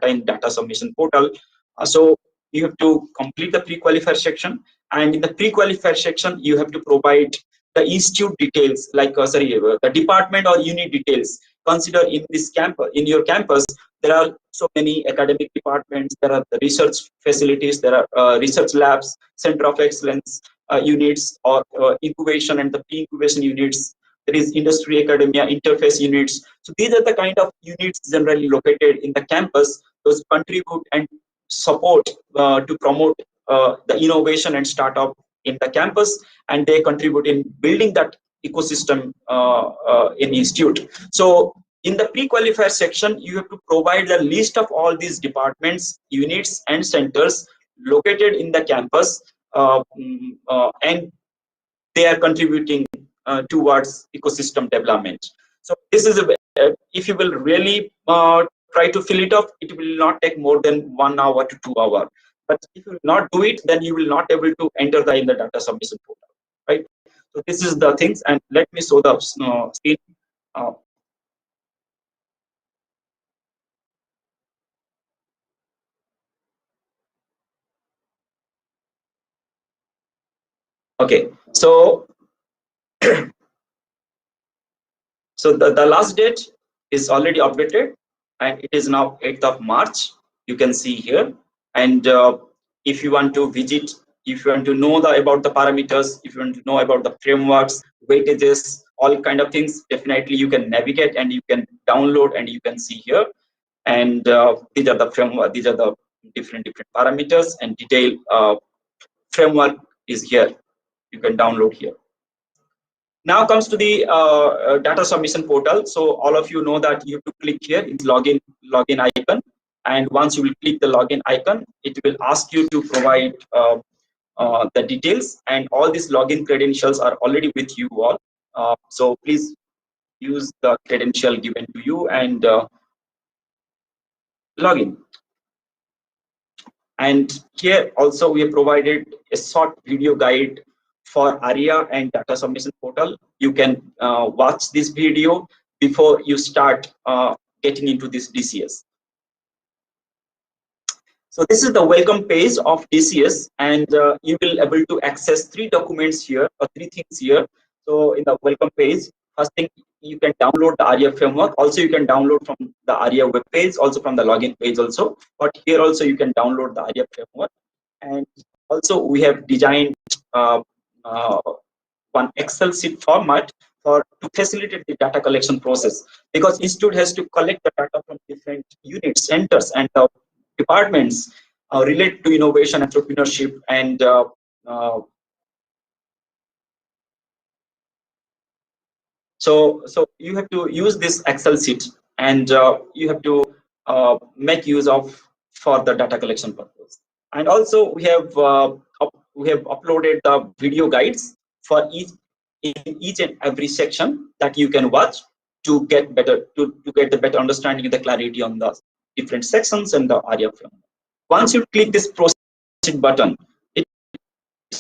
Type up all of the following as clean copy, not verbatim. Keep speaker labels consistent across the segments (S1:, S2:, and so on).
S1: data in data submission portal. So you have to complete the pre-qualifier section, and in the pre-qualifier section you have to provide the institute details, like the department or unit details. Consider in this campus, in your campus, there are so many academic departments, there are the research facilities, there are research labs, center of excellence units, or incubation and the pre-incubation units. There is industry, academia, interface units. So these are the kind of units generally located in the campus. Those contribute and support to promote the innovation and startup in the campus, and they contribute in building that ecosystem in institute. So in the pre-qualifier section, you have to provide the list of all these departments, units, and centers located in the campus, and they are contributing towards ecosystem development. So this is if you will really try to fill it up, it will not take more than 1 hour to 2 hours. But if you will not do it, then you will not able to enter in the data submission portal, right? So this is the things, and let me show the screen. Okay, so the last date is already updated, and it is now 8th of March. You can see here. And if you want to visit, if you want to know about the parameters, if you want to know about the frameworks, weightages, all kind of things, definitely you can navigate and you can download and you can see here. And these are the framework, these are the different parameters, and detailed framework is here. You can download here. Now comes to the data submission portal. So all of you know that you have to click here in login icon, and once you will click the login icon, it will ask you to provide the details, and all these login credentials are already with you all. So please use the credential given to you and login. And here also we have provided a short video guide for ARIA and data submission portal. You can watch this video before you start getting into this DCS. So this is the welcome page of DCS, and you will able to access 3 documents here, or 3 things here. So in the welcome page, first thing, you can download the ARIA framework. Also, you can download from the ARIA web page, also from the login page also. But here also you can download the ARIA framework. And also we have designed one Excel sheet format to facilitate the data collection process, because institute has to collect the data from different units, centers, and departments related to innovation, entrepreneurship, and so you have to use this Excel sheet, and you have to make use of for the data collection purpose. And also we have uploaded the video guides for each and every section that you can watch to get better to get the better understanding and the clarity on the different sections and the ARIA framework. Once you click this proceed button, it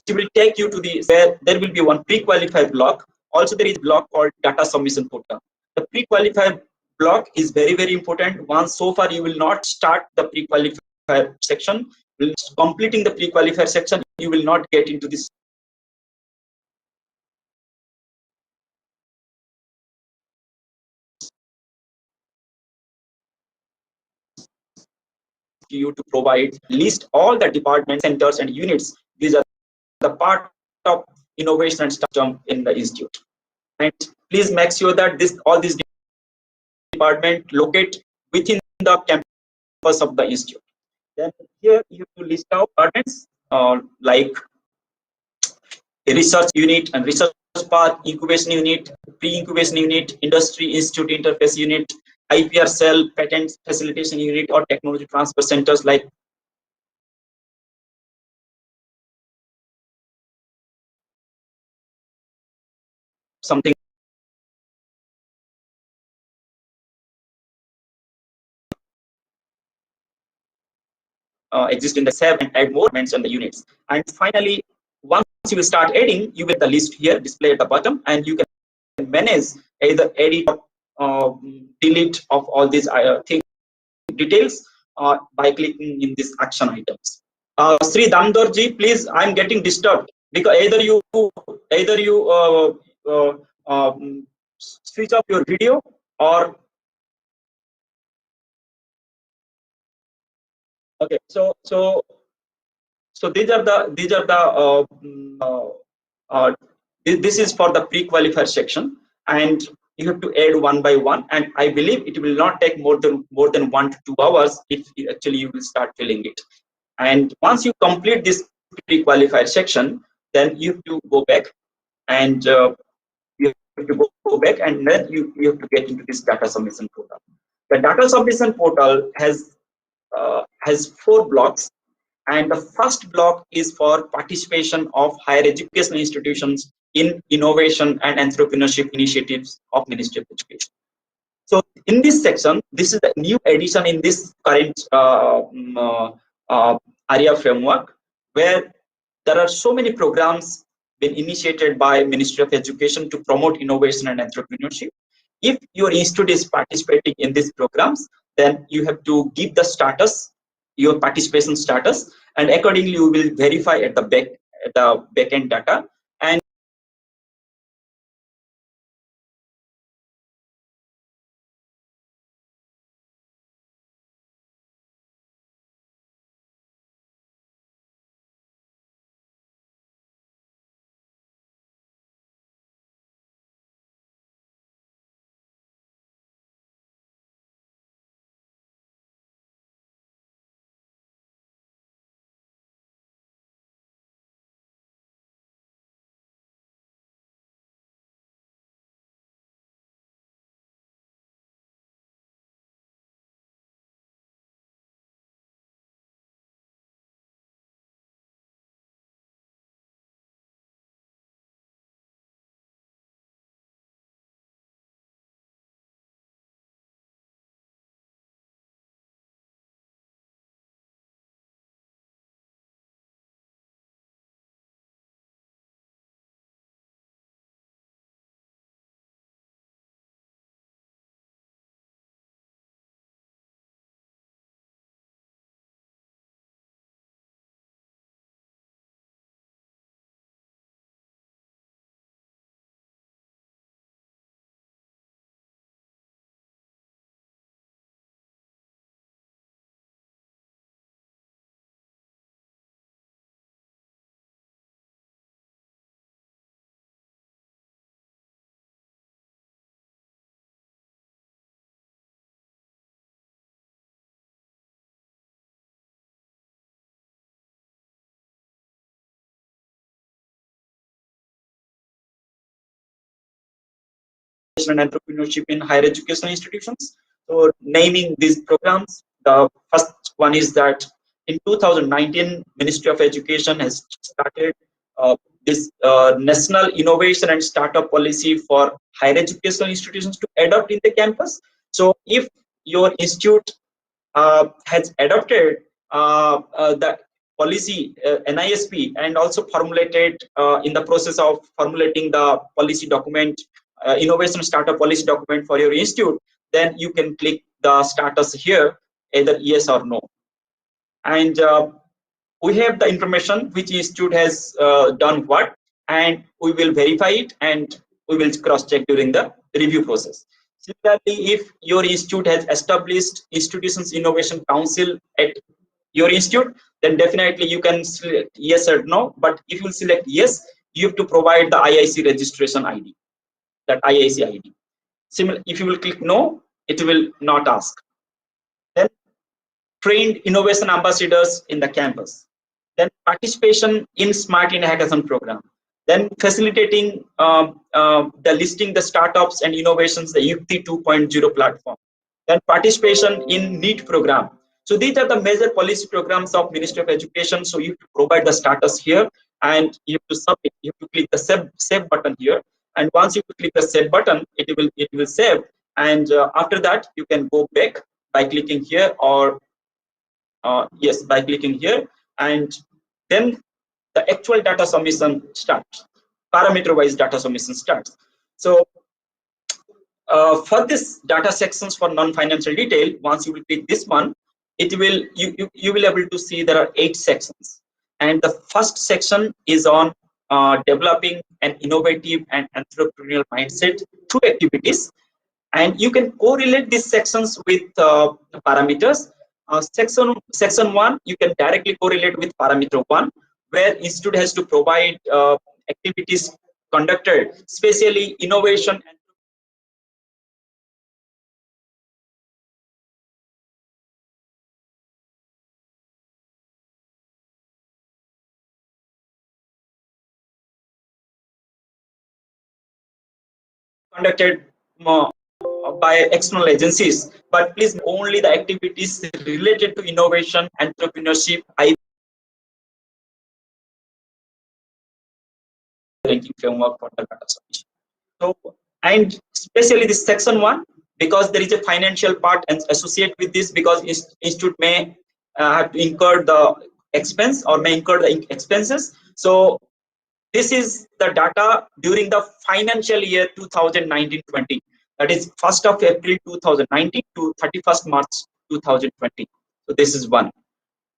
S1: will take you to where there will be one pre-qualified block. Also, there is a block called data submission portal. The pre-qualified block is very, very important. Once so far you will not start the pre-qualifier section, completing the pre-qualifier section, you will not get into this. You to provide list all the department, centers, and units. These are the part of innovation and startup in the institute. And please make sure that all these department locate within the campus of the institute. Then here you have to list out departments like a research unit and research park, incubation unit, pre-incubation unit, industry institute interface unit, IPR cell, patent facilitation unit, or technology transfer centers like something exist in the SAB, and add more elements and the units. And finally, once you will start adding, you get the list here display at the bottom, and you can manage either edit or delete of all these things details by clicking in this action items. Sri Damdorji, please, I'm getting disturbed because either you uh, um, switch off your video or okay. So uh, this is for the pre-qualifier section, and you have to add one by one. And I believe it will not take more than 1 to 2 hours if actually you will start filling it. And once you complete this pre-qualifier section, then you have to go back and you have to go back and then you have to get into this data submission portal. The data submission portal has 4 blocks, and the first block is for participation of higher education institutions in innovation and entrepreneurship initiatives of Ministry of Education. So in this section, this is the new addition in this current area framework, where there are so many programs been initiated by Ministry of Education to promote innovation and entrepreneurship. If your institute is participating in these programs, then you have to give the status, your participation status, and accordingly you will verify at the backend data. And and entrepreneurship in higher education institutions. So naming these programs, the first one is that in 2019, Ministry of Education has started this National Innovation and Startup Policy for higher educational institutions to adopt in the campus. So if your institute has adopted the policy NISP and also formulated in the process of formulating the policy document, innovation startup policy document for your institute, then you can click the status here, either yes or no. And we have the information which institute has done what, and we will verify it and we will cross check during the review process. Similarly, if your institute has established Institutions Innovation Council at your institute, then definitely you can select yes or no. But if you select yes, you have to provide the IIC registration ID, that IIC ID. Similar, if you will click no, it will not ask. Then trained innovation ambassadors in the campus. Then participation in Smart in Hackathon program. Then facilitating the listing the startups and innovations, the Yukti 2.0 platform. Then participation in NEET program. So these are the major policy programs of Ministry of Education. So you have to provide the status here, and you have to submit. You have to click the save button here, and once you click the save button, it will save. And after that, you can go back by clicking here, or yes, by clicking here, and then the actual data submission starts. Parameter wise data submission starts. So for this data sections for non-financial detail, once you will click this one, it will you will able to see there are 8 sections, and the first section is on developing an innovative and entrepreneurial mindset through activities, and you can correlate these sections with parameters. Section 1 you can directly correlate with parameter 1, where institute has to provide activities conducted, especially innovation and conducted by external agencies. But please, only the activities related to innovation, entrepreneurship, IP ranking framework for the data submission. So, and especially this section 1, because there is a financial part and associated with this, because institute may have to incur the expense or may incur the expenses. So this is the data during the financial year 2019-20. That is 1st of April 2019 to 31st March 2020. So this is one.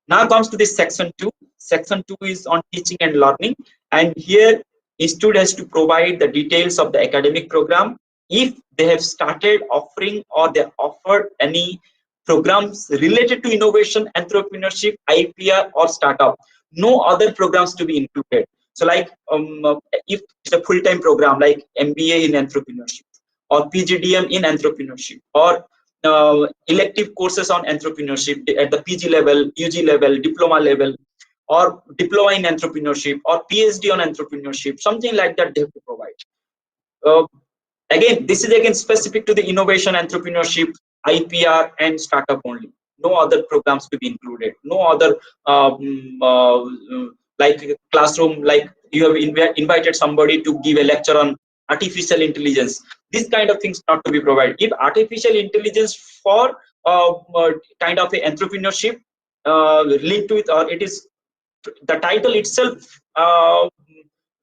S1: Now comes to this section 2. Section 2 is on teaching and learning, and here institute has to provide the details of the academic program, if they have started offering or they offered any programs related to innovation, entrepreneurship, IPR or startup. No other programs to be included. So like if it's a full-time program like MBA in entrepreneurship or PGDM in entrepreneurship, or elective courses on entrepreneurship at the PG level, UG level, diploma level, or diploma in entrepreneurship or PhD on entrepreneurship, something like that they have to provide. Uh, Again, this is again specific to the innovation, entrepreneurship, IPR and startup only. No other programs to be included. No other like classroom, like you have invited somebody to give a lecture on artificial intelligence. This kind of things not to be provided. If artificial intelligence for kind of a entrepreneurship linked to it, or it is the title itself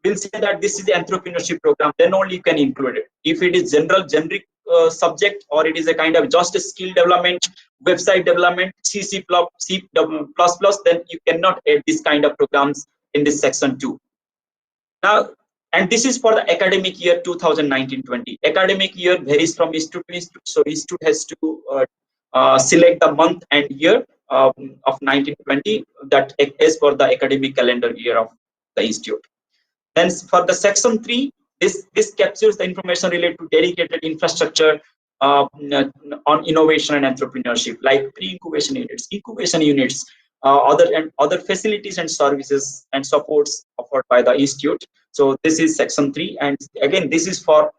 S1: will say that this is the entrepreneurship program, then only you can include it. If it is general generic subject, or it is a kind of just a skill development, website development, C plus plus, then you cannot add this kind of programs in this section 2. Now, and this is for the academic year 2019-20. Academic year varies from institute to institute, so institute has to select the month and year of 1920 that is for the academic calendar year of the institute. Then for the section 3, this captures the information related to dedicated infrastructure on innovation and entrepreneurship, like pre-incubation units, incubation units, other facilities and services and supports offered by the institute. So this is section 3, and again this is for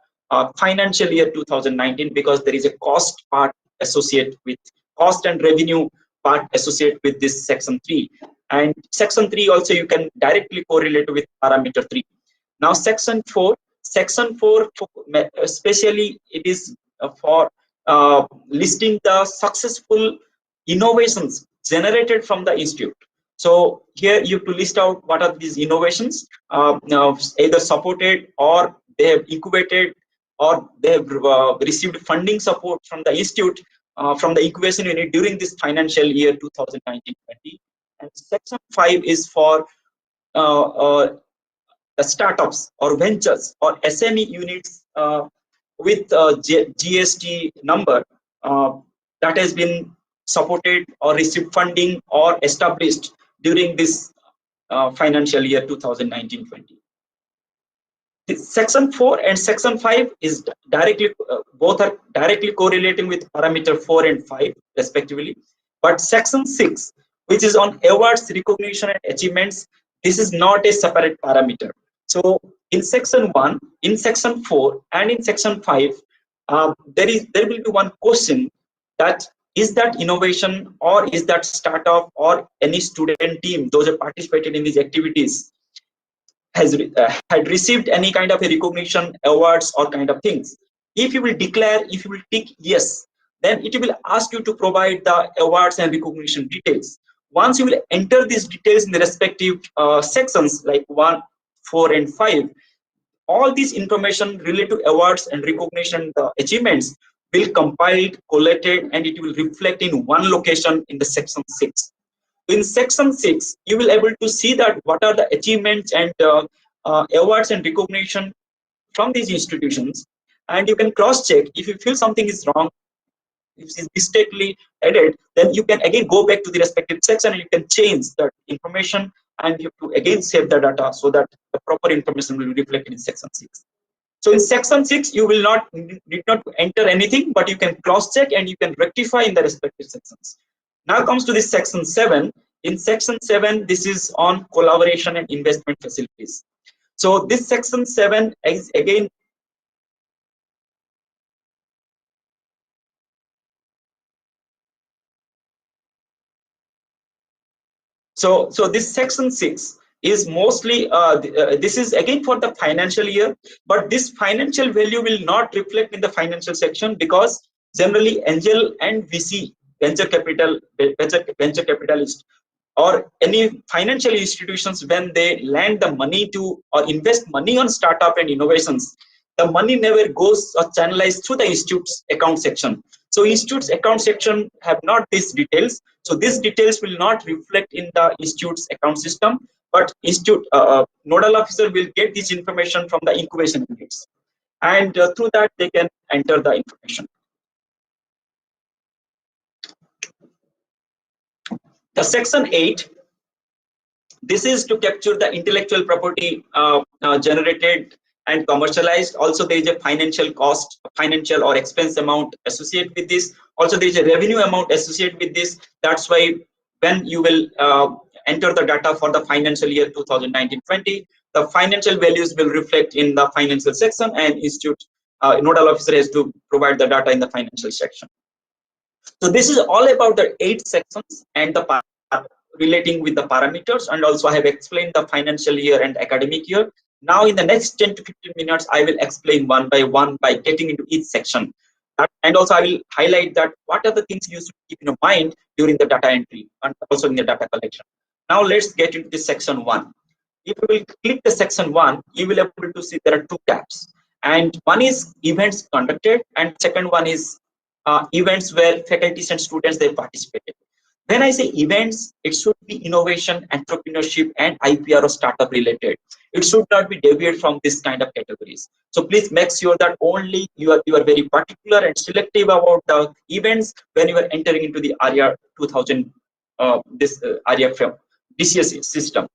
S1: financial year 2019, because there is a cost part associated with cost and revenue part associated with this section 3. And section 3 also you can directly correlate with parameter 3. Now section 4, especially it is for listing the successful innovations generated from the institute. So here you have to list out what are these innovations, either supported or they have incubated, or they have received funding support from the institute, from the incubation unit during this financial year 2019-20. And section 5 is for startups or ventures or SME units with GST number that has been supported or received funding or established during this financial year 2019-20. Section 4 and section 5 is directly both are directly correlating with parameter 4 and 5 respectively, but section 6, which is on awards, recognition and achievements, this is not a separate parameter. So in section 1, in section 4 and in section 5, there will be one question, that is that innovation or is that startup or any student team, those who participated in these activities, had received any kind of a recognition, awards or kind of things. If you will declare, if you will tick yes, then it will ask you to provide the awards and recognition details. Once you will enter these details in the respective sections like 1, 4 and 5, all this information related to awards and recognition achievements will compiled, collated, and it will reflect in one location in the section 6. In section 6, you will able to see that what are the achievements and awards and recognition from these institutions, and you can cross check. If you feel something is wrong, if it is mistakenly added, then you can again go back to the respective section and you can change that information, and you have to again save the data so that the proper information will be reflected in section 6. So in section 6, you will not need not enter anything, but you can cross check and you can rectify in the respective sections. Now comes to this section 7. In section 7, this is on collaboration and investment facilities. So this section 7 is again so this section 6 is mostly this is again for the financial year, but this financial value will not reflect in the financial section, because generally angel and VC, venture capitalist, or any financial institutions, when they lend the money to or invest money on startup and innovations, the money never goes or channelized through the institute's account section. So institute's account section have not these details. So these details will not reflect in the institute's account system, but institute nodal officer will get this information from the incubation units, and through that they can enter the information. The section 8, this is to capture the intellectual property generated and commercialized. Also, there is a financial cost, financial or expense amount associated with this. Also, there is a revenue amount associated with this. That's why when you will enter the data for the financial year 2019-20, the financial values will reflect in the financial section, and institute nodal officer has to provide the data in the financial section. So this is all about the 8 sections and the relating with the parameters, and also I have explained the financial year and academic year. Now in the next 10 to 15 minutes, I will explain one by one by getting into each section. And also I will highlight that what are the things you should keep in your mind during the data entry and also in the data collection. Now let's get into the section 1. If you will click the section 1, you will be able to see there are 2 tabs. And one is events conducted, and second one is events where faculties and students they participated. When I say events, it should be innovation, entrepreneurship, and IPR or startup related. It should not be deviated from this kind of categories. So please make sure that only you are very particular and selective about the events when you are entering into the ARIA 2000 ARIA DCS system.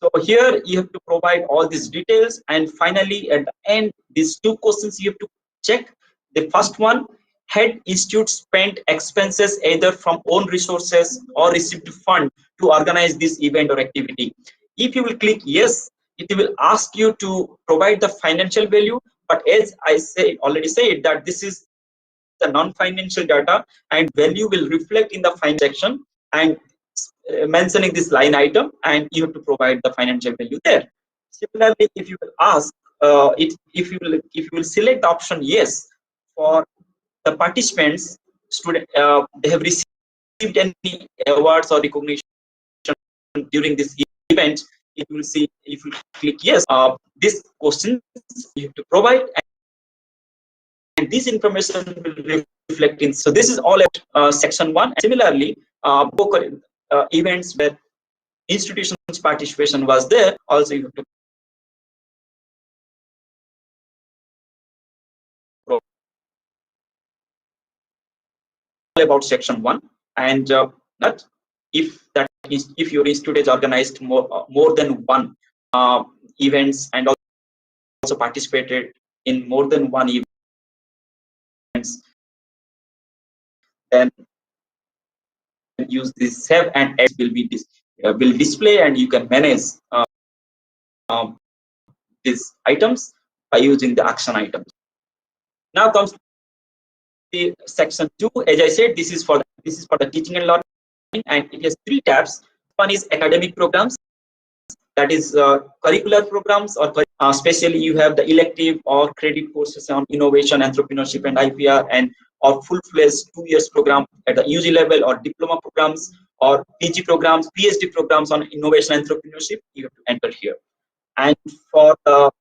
S1: So here you have to provide all these details, and finally at the end, these 2 questions you have to check. The first one, had institute spent expenses either from own resources or received fund to organize this event or activity? If you will click yes, it will ask you to provide the financial value, but as I already said that this is the non-financial data, and value will reflect in the financial section, and mentioning this line item, and you have to provide the financial value there. Similarly, if you will ask if you will select the option yes for the participants, student they have received any awards or recognition during this event, it will see, if you click yes, this question you have to provide, and this information will reflect in. So this is all at section 1. Similarly, events where institutions participation was there, also you have to all about section 1. And that if your institute is organized more than one events, and also participated in more than one events, then use this save and add will display, and you can manage um, these items by using the action items. Now comes the section 2. As I said, this is for the teaching and learning, and it has 3 tabs. One is academic programs, that is curricular programs, or especially you have the elective or credit courses on innovation, entrepreneurship, and IPR, and or full-fledged 2 years program at the UG level, or diploma programs, or PG programs, PhD programs on innovation and entrepreneurship. You have to enter here. And for the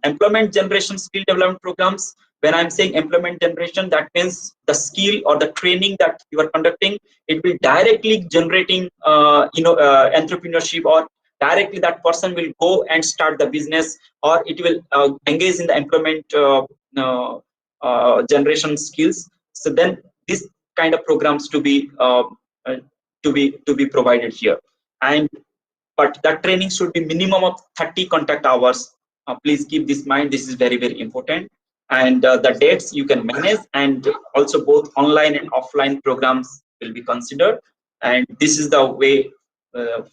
S1: employment generation skill development programs, when I'm saying employment generation, that means the skill or the training that you are conducting, it will directly generating entrepreneurship, or directly that person will go and start the business, or it will engage in the employment uh, generation skills. So then this kind of programs uh, to be provided here. And but that training should be minimum of 30 contact hours. Please keep this in mind. This is very, very important. And the dates you can manage, and also both online and offline programs will be considered. And this is the way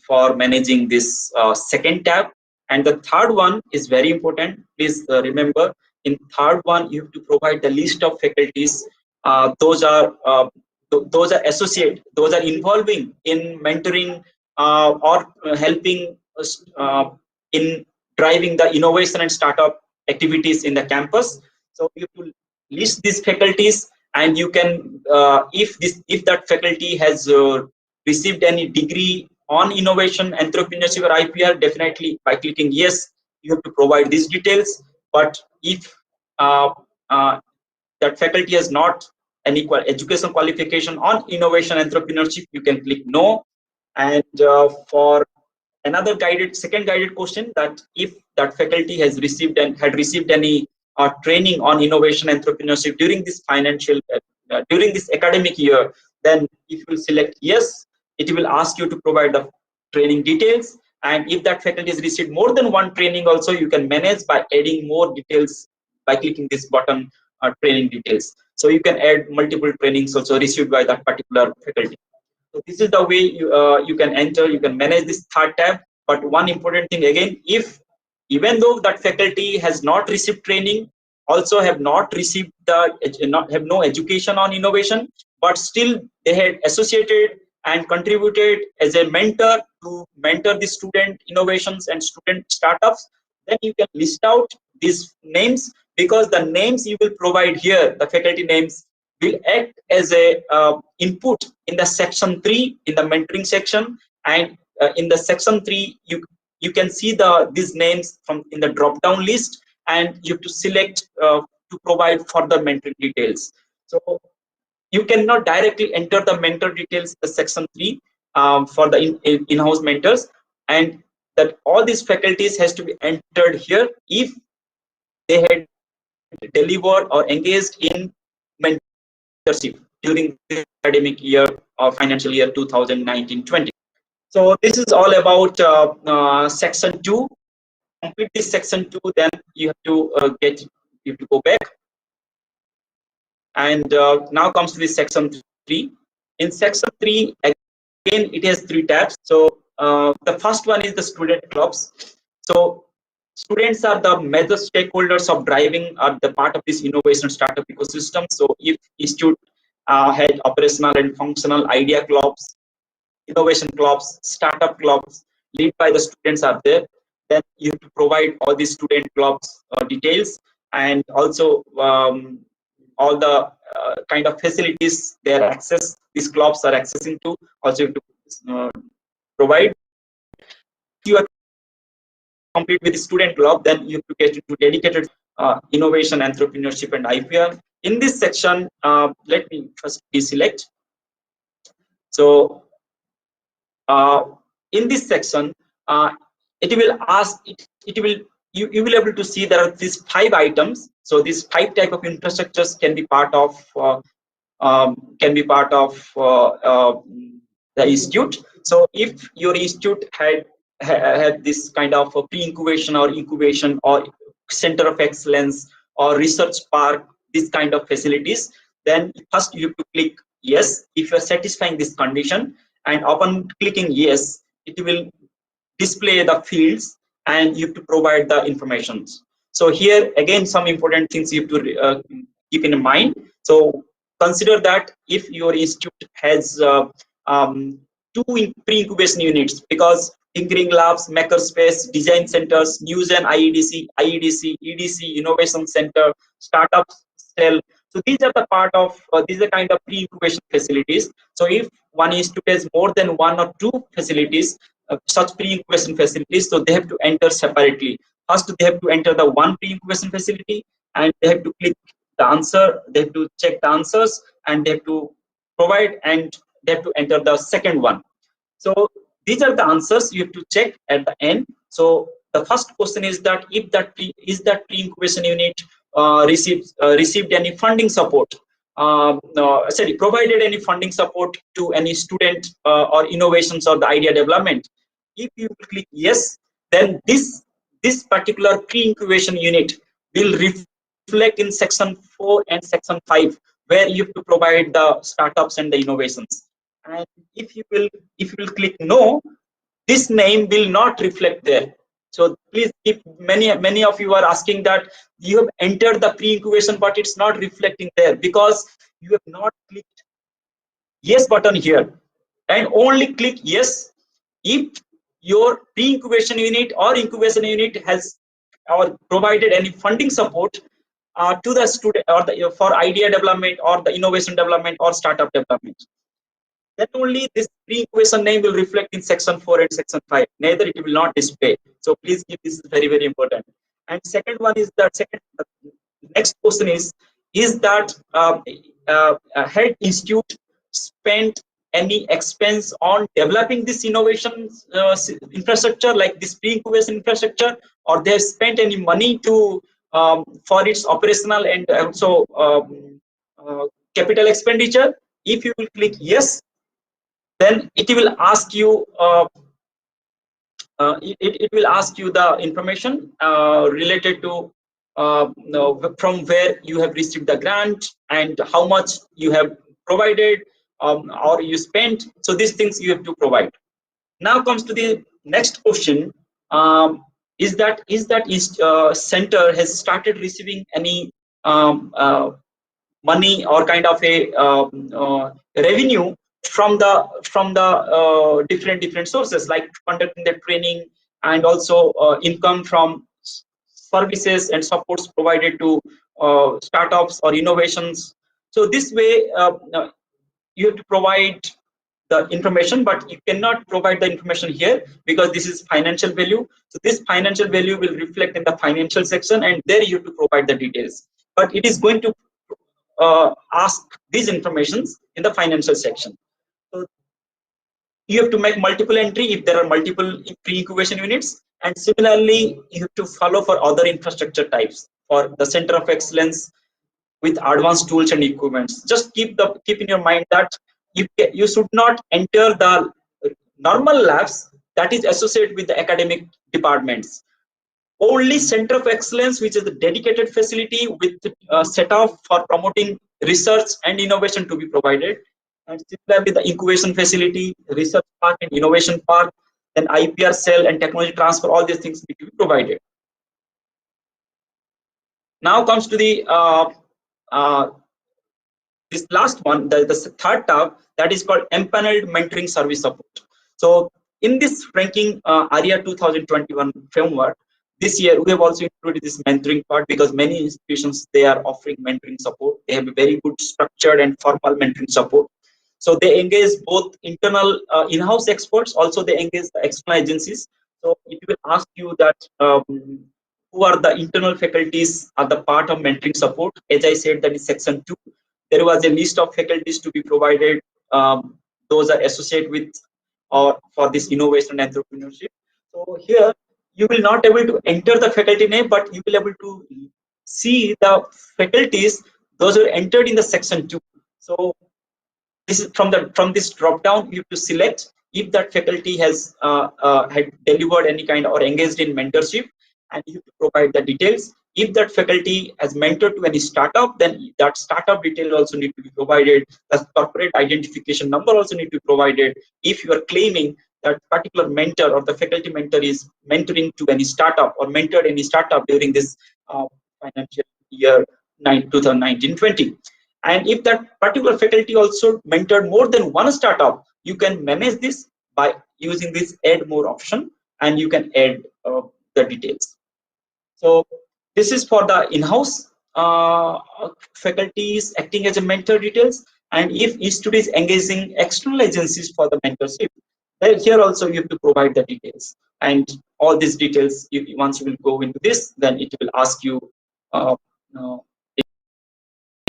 S1: for managing this second tab. And the third one is very important. Please remember, in third one, you have to provide the list of faculties. Those are associate, those are involving in mentoring or helping us in driving the innovation and startup activities in the campus. So you have to list these faculties, and you can, if that faculty has received any degree on innovation, entrepreneurship, or IPR, definitely by clicking yes, you have to provide these details. But if uh, uh, that faculty has not an equal education qualification on innovation entrepreneurship, you can click no. And for another second guided question, that if that faculty has received and had received any training on innovation entrepreneurship during this during this academic year, then if you will select yes, it will ask you to provide the training details. And if that faculty has received more than one training also, you can manage by adding more details by clicking this button, training details. So you can add multiple trainings also received by that particular faculty. So this is the way you can enter, you can manage this third tab. But one important thing again, if even though that faculty has not received training, also have not received have no education on innovation, but still they had associated and contributed as a mentor to mentor the student innovations and student startups, then you can list out these names, because the names you will provide here, the faculty names, will act as a input in the section 3 in the mentoring section. And in the section 3, you can see these names from in the drop down list, and you have to select to provide further mentoring details. So you cannot directly enter the mentor details in the section 3 for the in-house mentors, and that all these faculties has to be entered here if they had delivered or engaged in mentorship during the academic year or financial year 2019-20. So this is all about section 2. Complete this section 2, then you have to go back. And now comes to this section 3. In section 3, again, it has 3 tabs. So the first one is the student clubs. So students are the major stakeholders of driving the part of this innovation startup ecosystem. So if institute had operational and functional idea clubs, innovation clubs, startup clubs led by the students are there, then you have to provide all these student clubs details, and also all the kind of facilities their access these clubs are accessing to, also you have to provide. If you are complete with the student club, then you have to get into dedicated innovation, entrepreneurship, and IPR. In this section, let me first deselect. So in this section, it will ask it will you will able to see there are these 5 items. So these 5 type of infrastructures can be part of the institute. So if your institute had this kind of a pre-incubation or incubation or center of excellence or research park, this kind of facilities, then first you have to click yes if you are satisfying this condition, and upon clicking yes, it will display the fields and you have to provide the information. So here again, some important things you have to keep in mind. So consider that if your institute has 2 pre-incubation units, because tinkering labs, makerspace, design centers, news and IEDC, EDC, innovation center, startup cell. So these are the part of these are kind of pre-incubation facilities. So if one institute has more than 1 or 2 facilities, such pre-incubation facilities, so they have to enter separately. First, they have to enter the 1 pre-incubation facility, and they have to click the answer, they have to check the answers, and they have to provide, and they have to enter the second one. So these are the answers you have to check at the end. So the first question is that if that pre-incubation unit received any funding support, sorry, provided any funding support to any student or innovations or the idea development. If you click yes, then this particular pre-incubation unit will reflect in section 4 and section 5, where you have to provide the startups and the innovations. And if you will click no, this name will not reflect there. So please, if many of you are asking that you have entered the pre-incubation but it's not reflecting there, because you have not clicked yes button here, and only click yes if your pre-incubation unit or incubation unit has or provided any funding support to the student or for idea development or the innovation development or startup development. Then only this pre-incubation name will reflect in section 4 and section 5. Neither it will not display. So please keep this is very, very important. And second one is that next question is that head institute spent any expense on developing this innovation infrastructure, like this pre-incubation infrastructure, or they have spent any money to for its operational and also capital expenditure? If you will click yes, then it will ask you it will ask you the information related to from where you have received the grant and how much you have provided or you spent. So these things you have to provide. Now comes to the next question. Is that center has started receiving any money or kind of a revenue from the different sources, like conducting the training and also income from services and supports provided to startups or innovations. So this way you have to provide the information, but you cannot provide the information here because this is financial value. So this financial value will reflect in the financial section, and there you have to provide the details, but it is going to ask these informations in the financial section. So you have to make multiple entry if there are multiple pre-incubation units, and similarly you have to follow for other infrastructure types for the center of excellence with advanced tools and equipments. Just keep in your mind that you should not enter the normal labs that is associated with the academic departments. Only center of excellence, which is the dedicated facility with set up for promoting research and innovation, to be provided. And similarly the incubation facility, research park and innovation park, then IPR cell and technology transfer, all these things need to be provided. Now comes to the uh, this last one, the third tab, that is called empaneled mentoring service support. So in this ranking area 2021 framework, this year we have also included this mentoring part, because many institutions, they are offering mentoring support. They have a very good structured and formal mentoring support. So they engage both internal in-house experts, also they engage the external agencies. So it will ask you that who are the internal faculties are the part of mentoring support. As I said, that is section 2. There was a list of faculties to be provided. Those are associated with or for this innovation and entrepreneurship. So here you will not able to enter the faculty name, but you will able to see the faculties those who are entered in the section 2. So this is from this drop down, you have to select if that faculty has had delivered any kind or engaged in mentorship, and you have to provide the details. If that faculty has mentored to any startup, then that startup detail also need to be provided. The corporate identification number also need to be provided. If you are claiming that particular mentor or the faculty mentor is mentoring to any startup or mentored any startup during this financial year 2019-20. And if that particular faculty also mentored more than one startup, you can manage this by using this add more option, and you can add the details. So this is for the in-house faculties acting as a mentor details. And if institute is engaging external agencies for the mentorship, then here also you have to provide the details. And all these details, once you will go into this, then it will ask you uh,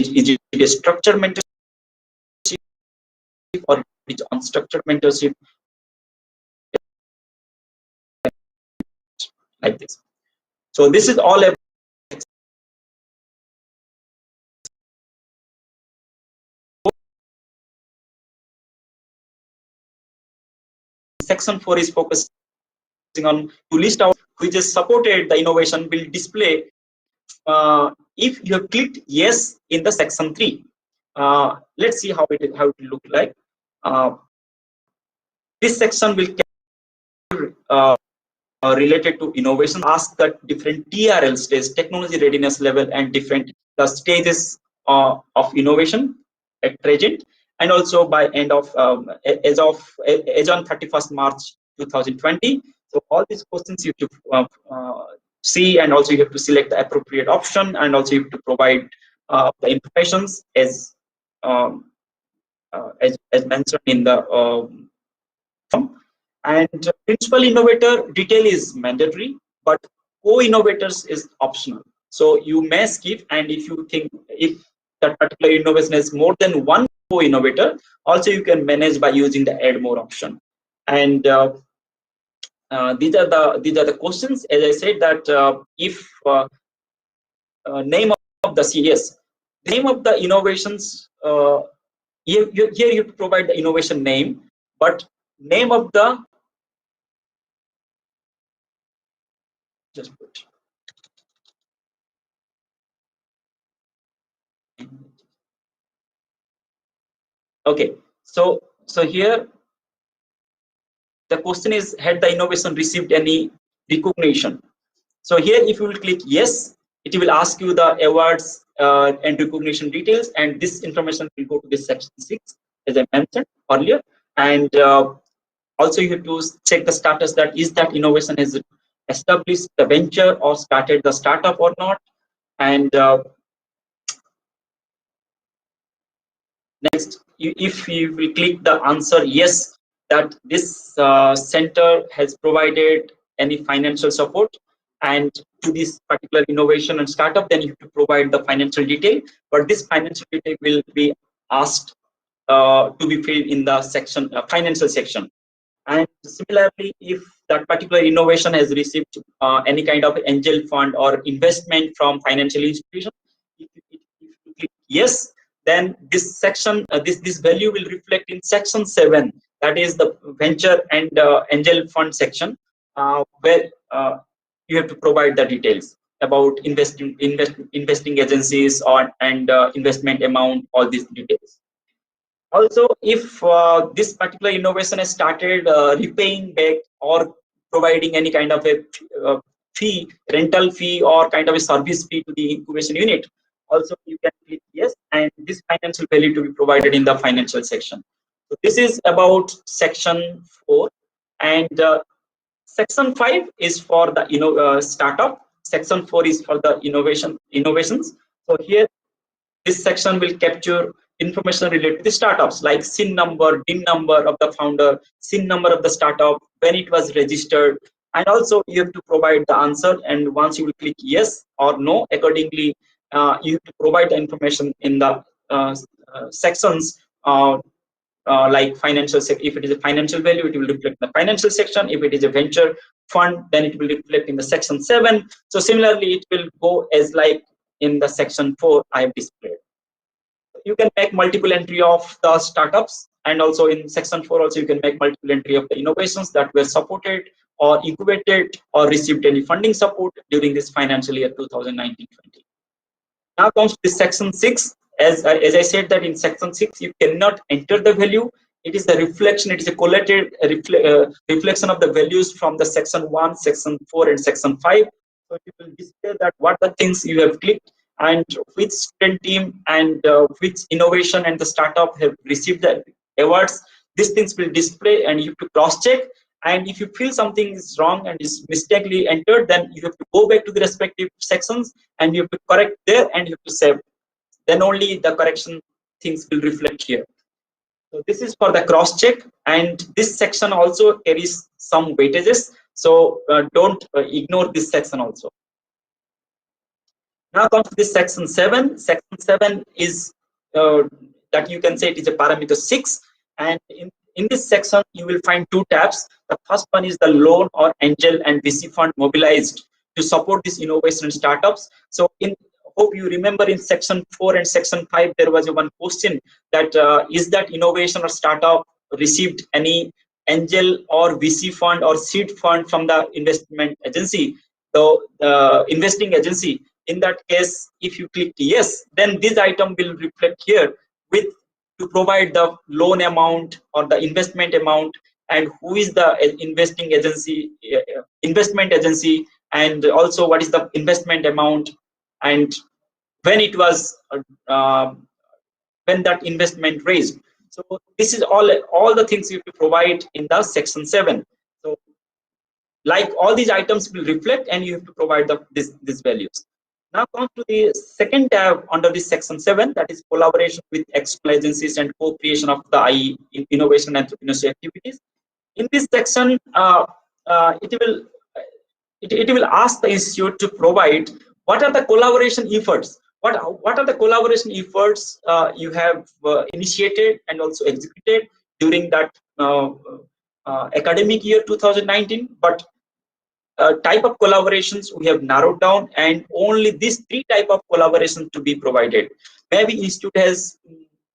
S1: is it a structured mentorship or it is unstructured mentorship, like this. So this is all about section 4 is focusing on to list out which is supported the innovation will display if you have clicked yes in the section 3. Let's see how it will look like. This section will uh, related to innovation, ask the different TRL stage, technology readiness level, and different the stages of innovation at present, and also by end of as on 31st March 2020. So all these questions you have to see, and also you have to select the appropriate option, and also you have to provide the informations um, as mentioned in the and principal innovator detail is mandatory, but co-innovators is optional. So you may skip, and if you think if that particular innovation has more than one co-innovator, also you can manage by using the add more option. And these are the questions. As I said that if name of the CS, name of the innovations. Here you have to provide the innovation name, but name of the just put. Okay, so here the question is, had the innovation received any recognition? So here if you will click yes, it will ask you the awards and recognition details, and this information will go to this section 6 as I mentioned earlier. And also you have to check the status, that is that innovation has established the venture or started the startup or not. And next, if you will click the answer yes, that this center has provided any financial support and to this particular innovation and startup, then you have to provide the financial detail. But this financial detail will be asked to be filled in the section financial section. And similarly, if that particular innovation has received any kind of angel fund or investment from financial institution, if you click yes, then this section, this value will reflect in section 7. That is the venture and angel fund section, where you have to provide the details about investing agencies or and investment amount, all these details. Also, if this particular innovation has started repaying back or providing any kind of a fee, rental fee, or kind of a service fee to the incubation unit, also you can click yes, and this financial value to be provided in the financial section. So this is about section 4, and section 5 is for the startup. Section 4 is for the innovations. So here this section will capture information related to the startups like SIN number, DIN number of the founder, SIN number of the startup, when it was registered, and also you have to provide the answer. And once you will click yes or no, accordingly, you have to provide the information in the sections. Like financial, if it is a financial value, it will reflect in the financial section. If it is a venture fund, then it will reflect in the section 7. So similarly, it will go as like in the section 4 I have displayed. You can make multiple entry of the startups, and also in section 4 also you can make multiple entry of the innovations that were supported or incubated or received any funding support during this financial year 2019-20. Now comes to this section 6. As I said that in section 6 you cannot enter the value. It is the reflection, it is a collated reflection of the values from the section 1, section 4, and section 5. So you will display that what the things you have clicked and which student team and which innovation and the startup have received the awards. These things will display, and you have to cross check. And if you feel something is wrong and is mistakenly entered, then you have to go back to the respective sections and you have to correct there and you have to save. Then only the correction things will reflect here. So this is for the cross check, and this section also carries some weightages. So don't ignore this section also. Now comes to this section 7. Section 7 is uh, that you can say it is a parameter 6. And in this section, you will find two tabs. The first one is the loan or angel and VC fund mobilized to support this innovation and startups. So in hope you remember in section 4 and section 5, there was a one question that is that innovation or startup received any angel or VC fund or seed fund from the investment agency, the investing agency. In that case, if you click yes, then this item will reflect here with to provide the loan amount or the investment amount, and who is the investment agency, and also what is the investment amount, and when it was uh, when that investment raised. So this is all the things you have to provide in the section 7. So like all these items will reflect, and you have to provide these values. Now come to the second tab under this section 7, that is collaboration with external agencies and co-creation of the innovation and entrepreneurship activities. In this section, it will it will ask the institute to provide what are the collaboration efforts, what are the collaboration efforts you have initiated and also executed during that academic year 2019. But type of collaborations we have narrowed down, and only these three type of collaborations to be provided. Maybe institute has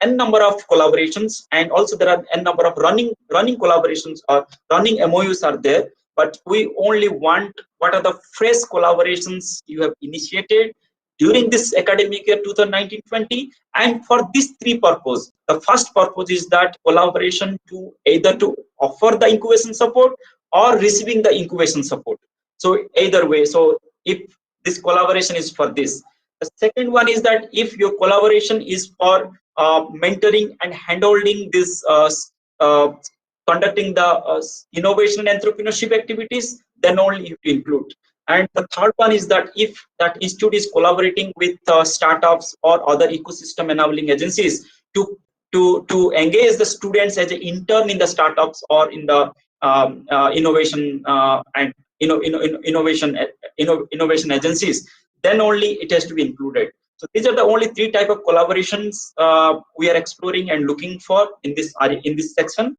S1: n number of collaborations, and also there are n number of running collaborations or running MOUs are there, but we only want what are the fresh collaborations you have initiated during this academic year 2019-20. And for these three purposes, the first purpose is that collaboration to either to offer the incubation support or receiving the incubation support. So either way, so if this collaboration is for this. The second one is that if your collaboration is for mentoring and handholding this uh, conducting the innovation and entrepreneurship activities, then only you have to include. And the third one is that if that institute is collaborating with startups or other ecosystem enabling agencies to engage the students as an intern in the startups or in the innovation and innovation agencies, then only it has to be included. So these are the only three type of collaborations we are exploring and looking for in this section.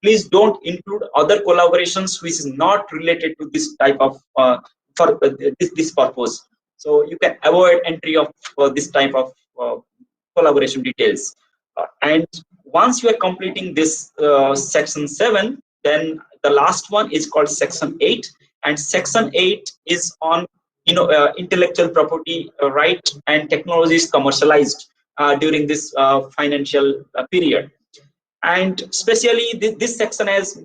S1: Please don't include other collaborations which is not related to this type of for this purpose. So you can avoid entry of this type of collaboration details. And once you are completing this section 7, then the last one is called section 8, and section 8 is on intellectual property right and technologies commercialized during this financial period. And especially this section has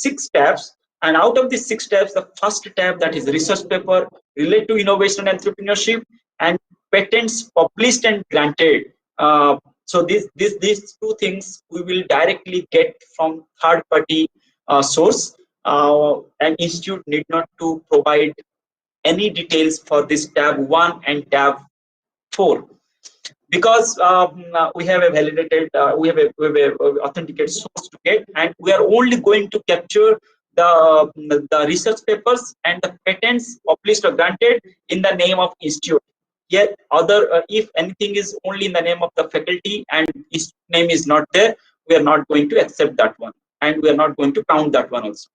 S1: 6 tabs, and out of these 6 tabs, the first tab, that is research paper related to innovation and entrepreneurship, and patents published and granted. So these two things we will directly get from third party source. An institute need not to provide any details for this tab 1 and tab 4, because we have a validated we have a authenticated source to get, and we are only going to capture the research papers and the patents published or granted in the name of institute. Yet other if anything is only in the name of the faculty and its name is not there, we are not going to accept that one, and we are not going to count that one also.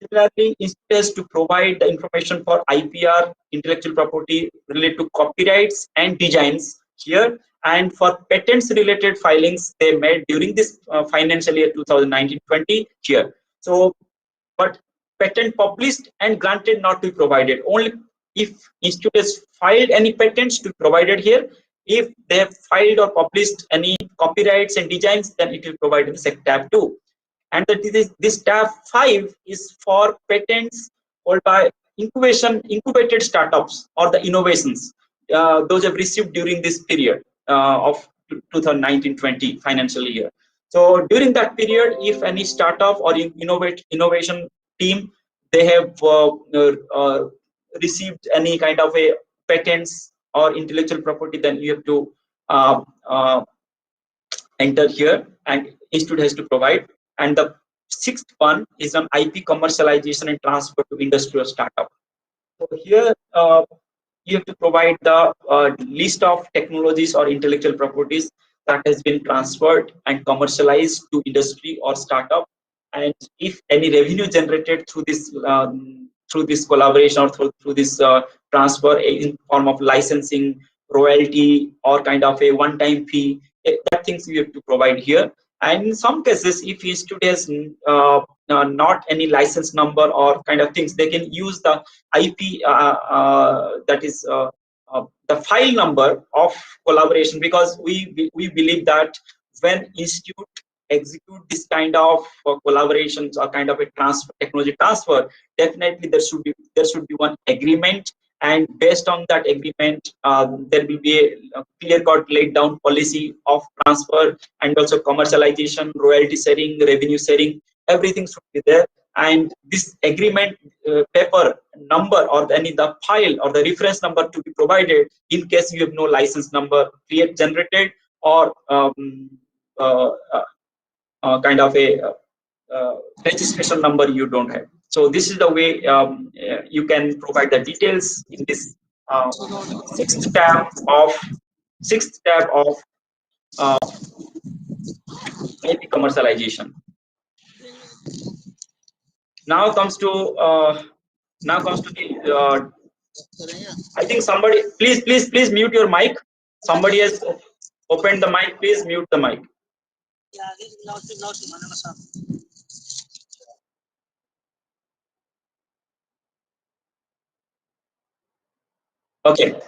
S1: Similarly, institute has to provide the information for IPR, intellectual property related to copyrights and designs here, and for patents related filings they made during this financial year 2019-20 here. So, but patent published and granted not to be provided. Only if institute has filed any patents to be provided here. If they have filed or published any copyrights and designs, then it will provide in the tab 2. And this tab 5 is for patents or by incubated startups or the innovations those have received during this period of 2019-20 financial year. So during that period, if any startup or innovation team, they have received any kind of a patents or intellectual property, then you have to uh, uh, enter here, and institute has to provide. And the sixth one is on IP commercialization and transfer to industrial startup. So here you have to provide the list of technologies or intellectual properties that has been transferred and commercialized to industry or startup, and if any revenue generated through this collaboration or through this transfer in form of licensing, royalty, or kind of a one-time fee, that things you have to provide here. And in some cases, if institute has not any license number or kind of things, they can use the IP, that is the file number of collaboration, because we believe that when institute execute this kind of collaborations or kind of a transfer, technology transfer, definitely there should be one agreement, and based on that agreement, there will be a clear cut laid down policy of transfer, and also commercialization, royalty sharing, revenue sharing, everything should be there. And this agreement paper number or any the file or the reference number to be provided in case you have no license number create generated, or uh, kind of a registration number you don't have. So this is the way you can provide the details in this uh, sixth tab of sixth tab of uh, IP commercialization. Now comes to the I think somebody, please mute your mic. Somebody has opened the mic. Please mute the mic. Okay.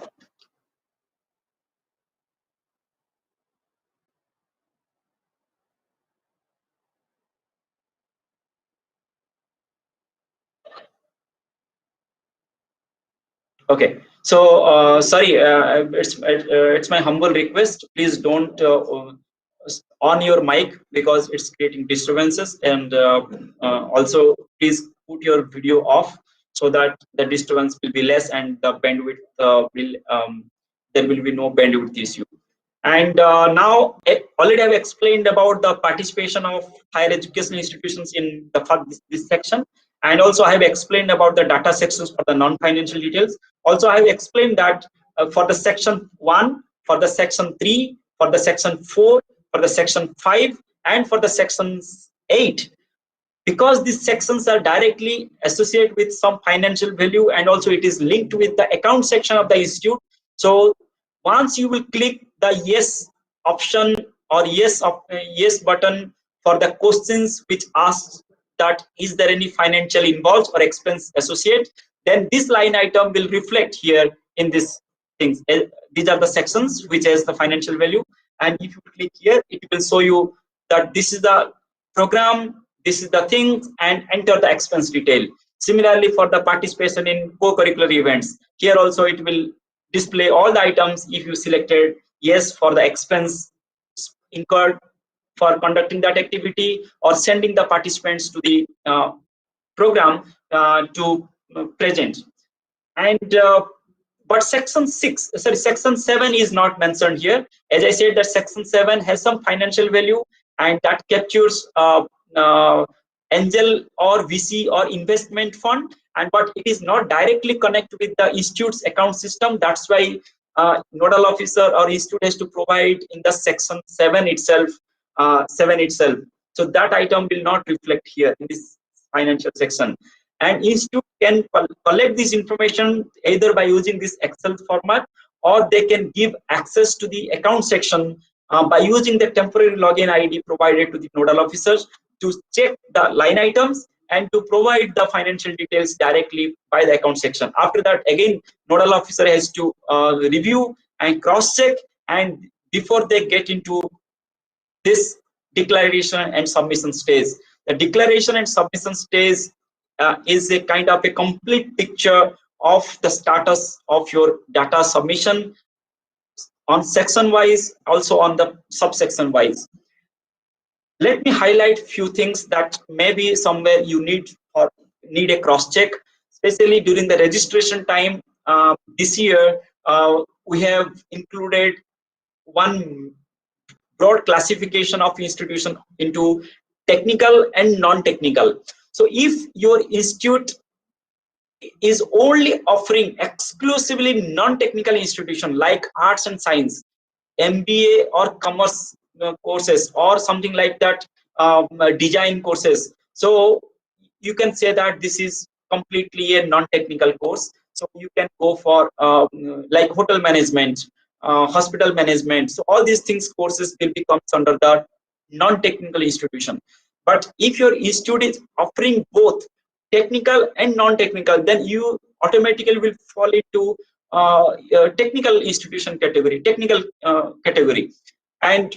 S1: Okay. So sorry, it's my humble request. Please don't on your mic because it's creating disturbances, and also please put your video off so that the disturbance will be less and the bandwidth will there will be no bandwidth issue. And now already I've explained about the participation of higher education institutions in this section, and also I have explained about the data sections for the non-financial details. Also, I have explained that for the section 1, for the section 3, for the section 4, for the section 5, and for the section 8, because these sections are directly associated with some financial value, and also it is linked with the account section of the institute. So once you will click the yes option or yes button for the questions which asks that is there any financial involved or expense associate, then this line item will reflect here in this things. These are the sections which has the financial value, and if you click here, it will show you that this is the program, this is the thing, and enter the expense detail. Similarly, for the participation in co-curricular events, here also it will display all the items if you selected yes for the expense incurred for conducting that activity or sending the participants to the program to present. And but section 7 is not mentioned here. As I said, that section 7 has some financial value, and that captures angel or VC or investment fund, and but it is not directly connected with the institute's account system. That's why nodal officer or institute has to provide in the section 7 itself. So that item will not reflect here in this financial section. And institute can collect this information either by using this Excel format, or they can give access to the account section by using the temporary login ID provided to the nodal officers to check the line items and to provide the financial details directly by the account section. After that, again, nodal officer has to review and cross check, and before they get into this declaration and submission stage. The declaration and submission stage is a kind of a complete picture of the status of your data submission on section wise, also on the subsection wise. Let me highlight few things that maybe somewhere you need a cross check, especially during the registration time. This year we have included one broad classification of institution into technical and non-technical. So if your institute is only offering exclusively non-technical institution like arts and science, MBA or commerce courses or something like that, design courses. So you can say that this is completely a non-technical course. So you can go for like hotel management, hospital management. So all these things courses will become under the non-technical institution. But if your institute is offering both technical and non-technical, then you automatically will fall into technical institution category, technical category. And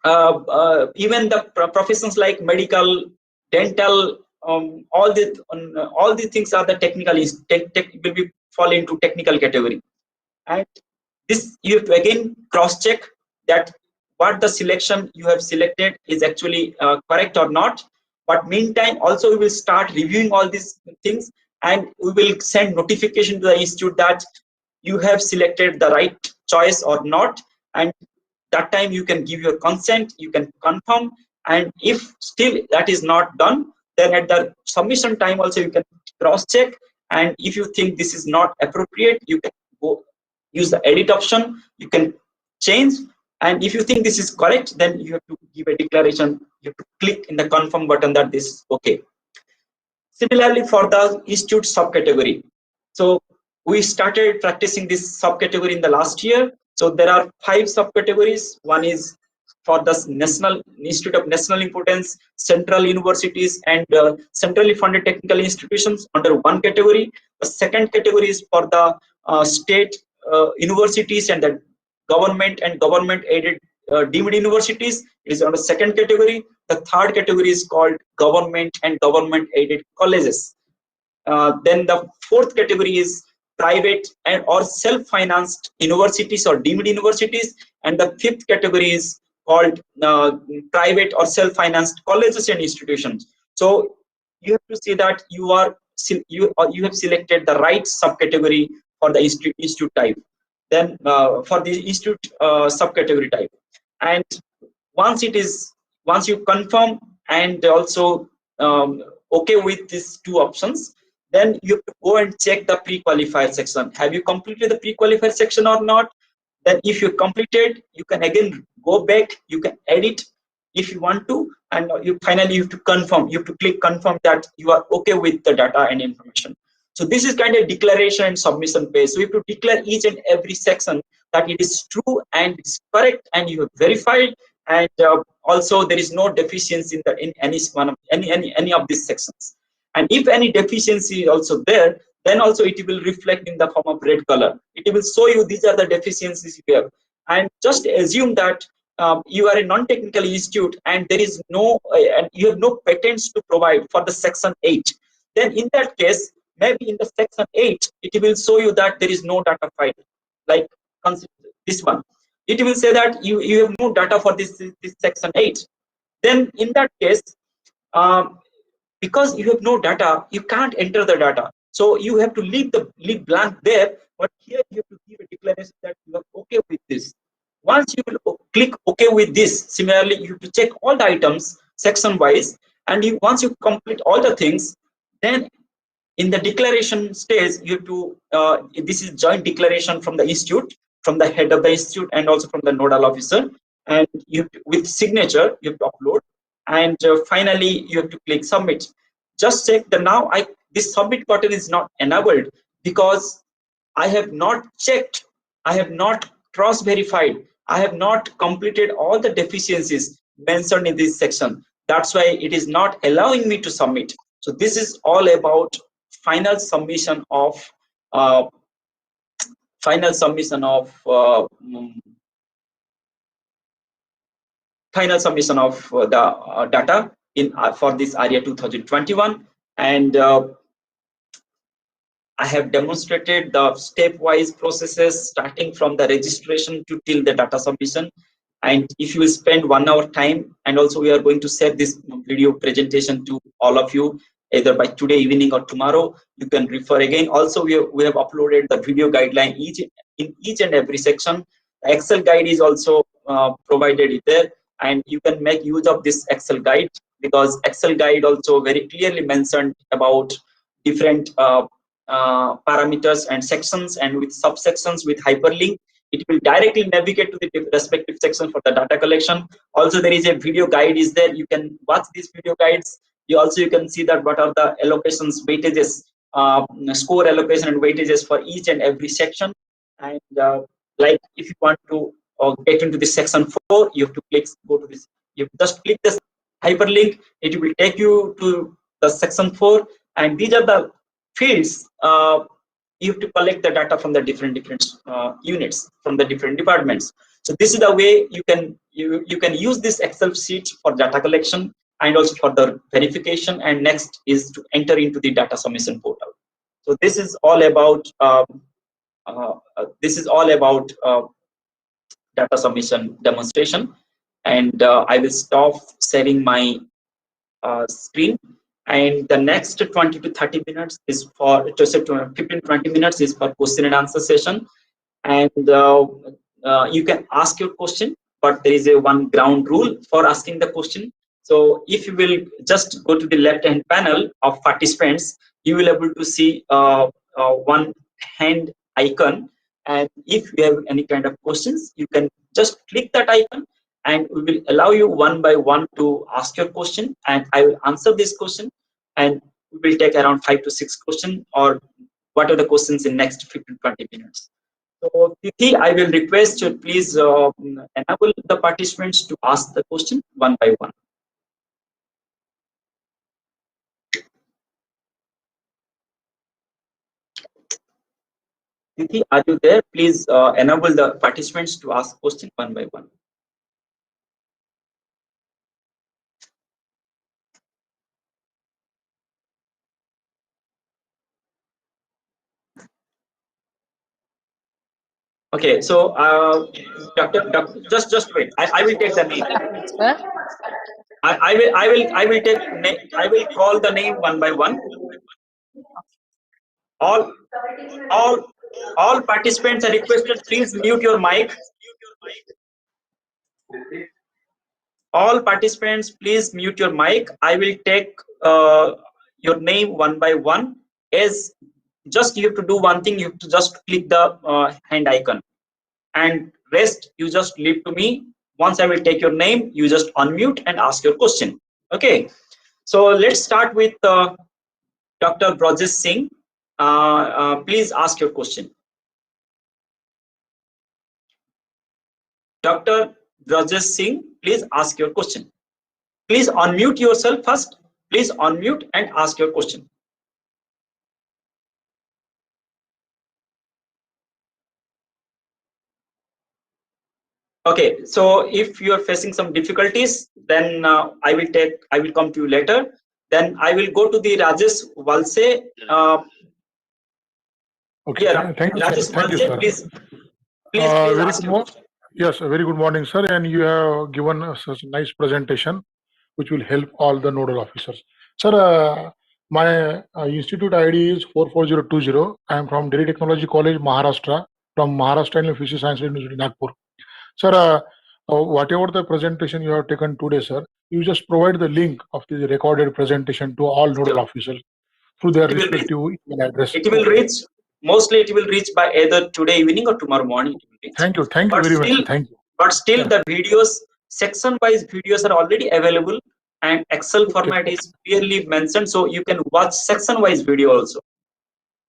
S1: even the professions like medical, dental, all these things are the technical will be fall into technical category. And this you have to again cross check that what the selection you have selected is actually correct or not. But meantime also we will start reviewing all these things, and we will send notification to the institute that you have selected the right choice or not. And that time you can give your consent, you can confirm. And if still that is not done, then at the submission time also you can cross check. And if you think this is not appropriate, you can go use the edit option, you can change. And if you think this is correct, then you have to give a declaration, you have to click in the confirm button that this is okay. Similarly, for the institute subcategory, so we started practicing this subcategory in the last year. So there are 5 subcategories. One is for the National Institute of National Importance, central universities, and centrally funded technical institutions under one category. The second category is for the state universities and the government and government aided deemed universities. It is under second category. The third category is called government and government aided colleges. Then the fourth category is private and or self-financed universities or deemed universities, and the fifth category is called private or self-financed colleges and institutions. So you have to see that you have selected the right subcategory for the institute type. Then for the institute subcategory type, and once it is once you confirm and also okay with these two options, then you have to go and check the pre-qualifier section. Have you completed the pre-qualifier section or not? Then if you completed, you can again go back, you can edit if you want to, and you finally you have to confirm, you have to click confirm that you are okay with the data and information. So this is kind of declaration and submission page. So you have to declare each and every section that it is true and it's correct and you have verified, and also there is no deficiency in any one of any of these sections. And if any deficiency is also there, then also it will reflect in the form of red color. It will show you these are the deficiencies you have. And just assume that you are a non-technical institute and there is no and you have no patents to provide for the section 8. Then in that case, maybe in the section 8 it will show you that there is no data file, like this one. It will say that you have no data for this section 8. Then in that case, um, because you have no data, you can't enter the data. So you have to leave blank there. But here you have to give a declaration that you are okay with this. Once you will click okay with this, similarly you have to check all the items section wise, and once you complete all the things, then in the declaration stage you have to this is joint declaration from the institute, from the head of the institute and also from the nodal officer, and you have to, with signature you have to upload, and finally you have to click submit. Just check the now this submit button is not enabled because I have not checked, I have not cross verified, I have not completed all the deficiencies mentioned in this section. That's why it is not allowing me to submit. So this is all about final submission of uh, final submission of the data in for this area 2021. And I have demonstrated the stepwise processes starting from the registration to till the data submission. And if you will spend 1 hour time, and also we are going to send this video presentation to all of you either by today evening or tomorrow, you can refer again. Also we have uploaded the video guideline in each and every section. The Excel guide is also provided there, and you can make use of this Excel guide because Excel guide also very clearly mentioned about different parameters and sections, and with subsections with hyperlink, it will directly navigate to the respective section for the data collection. Also, there is a video guide is there. You can watch these video guides. You can see that what are the allocations, weightages, score allocation and weightages for each and every section. And like if you want to get into the section 4, you have to go to this. You just click this hyperlink. It will take you to the section 4, and these are the fields. You have to collect the data from the different units from the different departments. So this is the way you can use this Excel sheet for data collection and also for the verification. And next is to enter into the data submission portal. So this is all about data submission demonstration, and I will stop sharing my screen. And the next 20 to 30 minutes is for 15 20 minutes is for question and answer session. And you can ask your question, but there is a one ground rule for asking the question. So if you will just go to the left hand panel of participants, you will able to see one hand icon, and if you have any kind of questions, you can just click that icon, and we will allow you one by one to ask your question, and I will answer this question, and we will take around 5 to 6 questions, or what are the questions in next 15 20 minutes. So Tithi, I will request you please enable the participants to ask the question one by one. Tithi, are you there? Please enable the participants to ask question one by one. Okay, so doctor, just wait. I will take the name. I will call the name one by one. All participants are requested, please mute your mic. All participants, please mute your mic. I will take your name one by one. As just you have to do one thing, you have to just click the hand icon, and rest you just leave to me. Once I will take your name, you just unmute and ask your question. Okay, so let's start with Dr. Brajesh Singh. Please ask your question. Dr. Brajesh Singh, please ask your question. Please unmute yourself first. Please unmute and ask your question. Okay, so if you are facing some difficulties, then I will come to you later. Then I will go to the Rajesh Walse.
S2: Okay,
S1: yeah,
S2: thank you,
S1: Rajesh
S2: thank you,
S1: Walse,
S2: sir.
S1: please ask your question.
S2: Yes, a very good morning, sir. And you have given us such a nice presentation, which will help all the nodal officers. Sir, my institute ID is 44020. I am from Delhi Technology College, Maharashtra, from Maharashtra University Science University, Nagpur. Sir, whatever the presentation you have taken today, sir, you just provide the link of the recorded presentation to all nodal officers through their respective email address.
S1: It will reach, mostly it will reach by either today evening or tomorrow morning.
S2: Thank you very much, sir. Thank you.
S1: But still, the videos, section-wise videos are already available, and Excel format is clearly mentioned, so you can watch section-wise video also.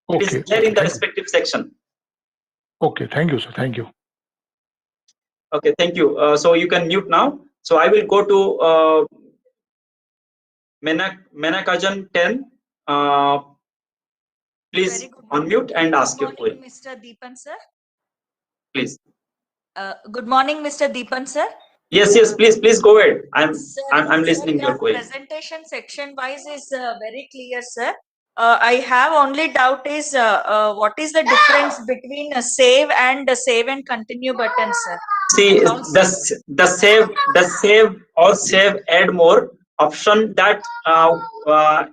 S1: It is there in the respective section.
S2: Okay, thank you, sir. Thank you.
S1: Okay, thank you. So you can mute now. So I will go to Menakajan 10. Please unmute and ask your question.
S3: Mr. Deepan, sir.
S1: Please.
S3: Good morning, Mr. Deepan, sir.
S1: Yes, please go ahead. I'm listening to your question.
S3: Presentation section wise is very clear, sir. I have only doubt is what is the difference between a save and continue button, sir?
S1: See, the save or save add more option that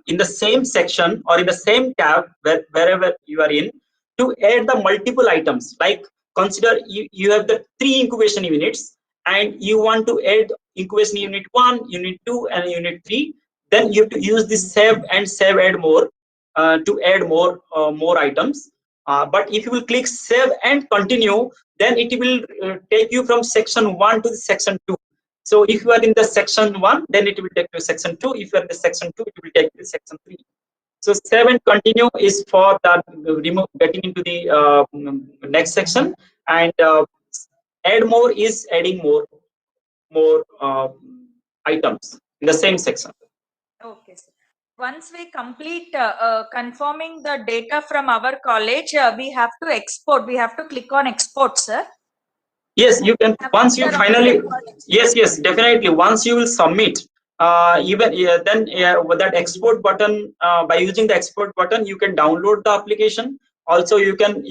S1: in the same section or in the same tab wherever you are in, to add the multiple items. Like consider you have the 3 incubation units, and you want to add incubation unit 1, unit 2, and unit 3. Then you have to use this save and save add more to add more items. But if you will click save and continue, then it will take you from section 1 to the section 2. So if you are in the section 1, then it will take you to section 2. If you are in the section 2, it will take you to section 3. So save and continue is for the getting into the next section, and add more is adding more items in the same section.
S3: Okay, sir. Once we complete confirming the data from our college, we have to export. We have to click on export, sir.
S1: Yes, you can. Once you finally, yes, definitely. Once you will submit, then with that export button, by using the export button, you can download the application. Also, you can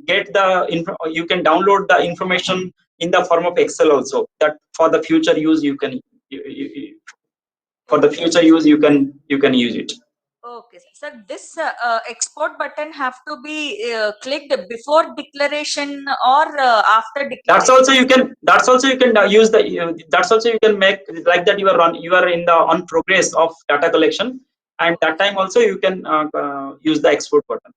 S1: get the you can download the information in the form of Excel also. That for the future use you can for the future use you can use it.
S3: Okay, sir. This export button have to be clicked before declaration or after declaration.
S1: That's also you can use the that's also you can make like that. You are in the on progress of data collection, and that time also you can use the export button.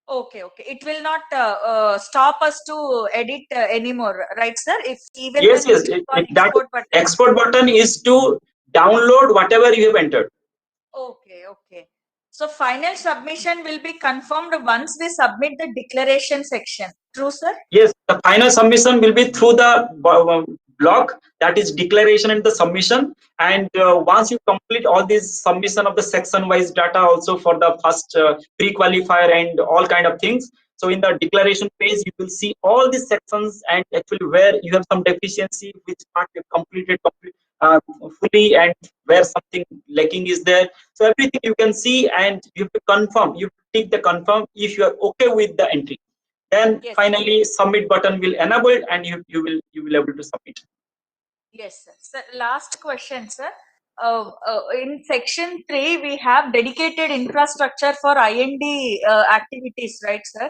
S3: Okay. It will not stop us to edit anymore, right, sir? If even
S1: Yes,
S3: when we
S1: yes.
S3: click on
S1: That
S3: export button.
S1: export button is to download whatever you have entered.
S3: Okay. So final submission will be confirmed once we submit the declaration section. True, sir?
S1: Yes, the final submission will be through the block, that is declaration and the submission. And once you complete all these submission of the section wise data also for the first pre-qualifier and all kind of things. So in the declaration page, you will see all these sections and actually where you have some deficiency, which part you completed fully, and where something lacking is there. So everything you can see, and you have to confirm. You tick the confirm if you are okay with the entry. Then finally submit button will enable, and you will able to submit.
S3: Yes, sir. Sir, last question, sir. In section 3, we have dedicated infrastructure for IND activities, right, sir?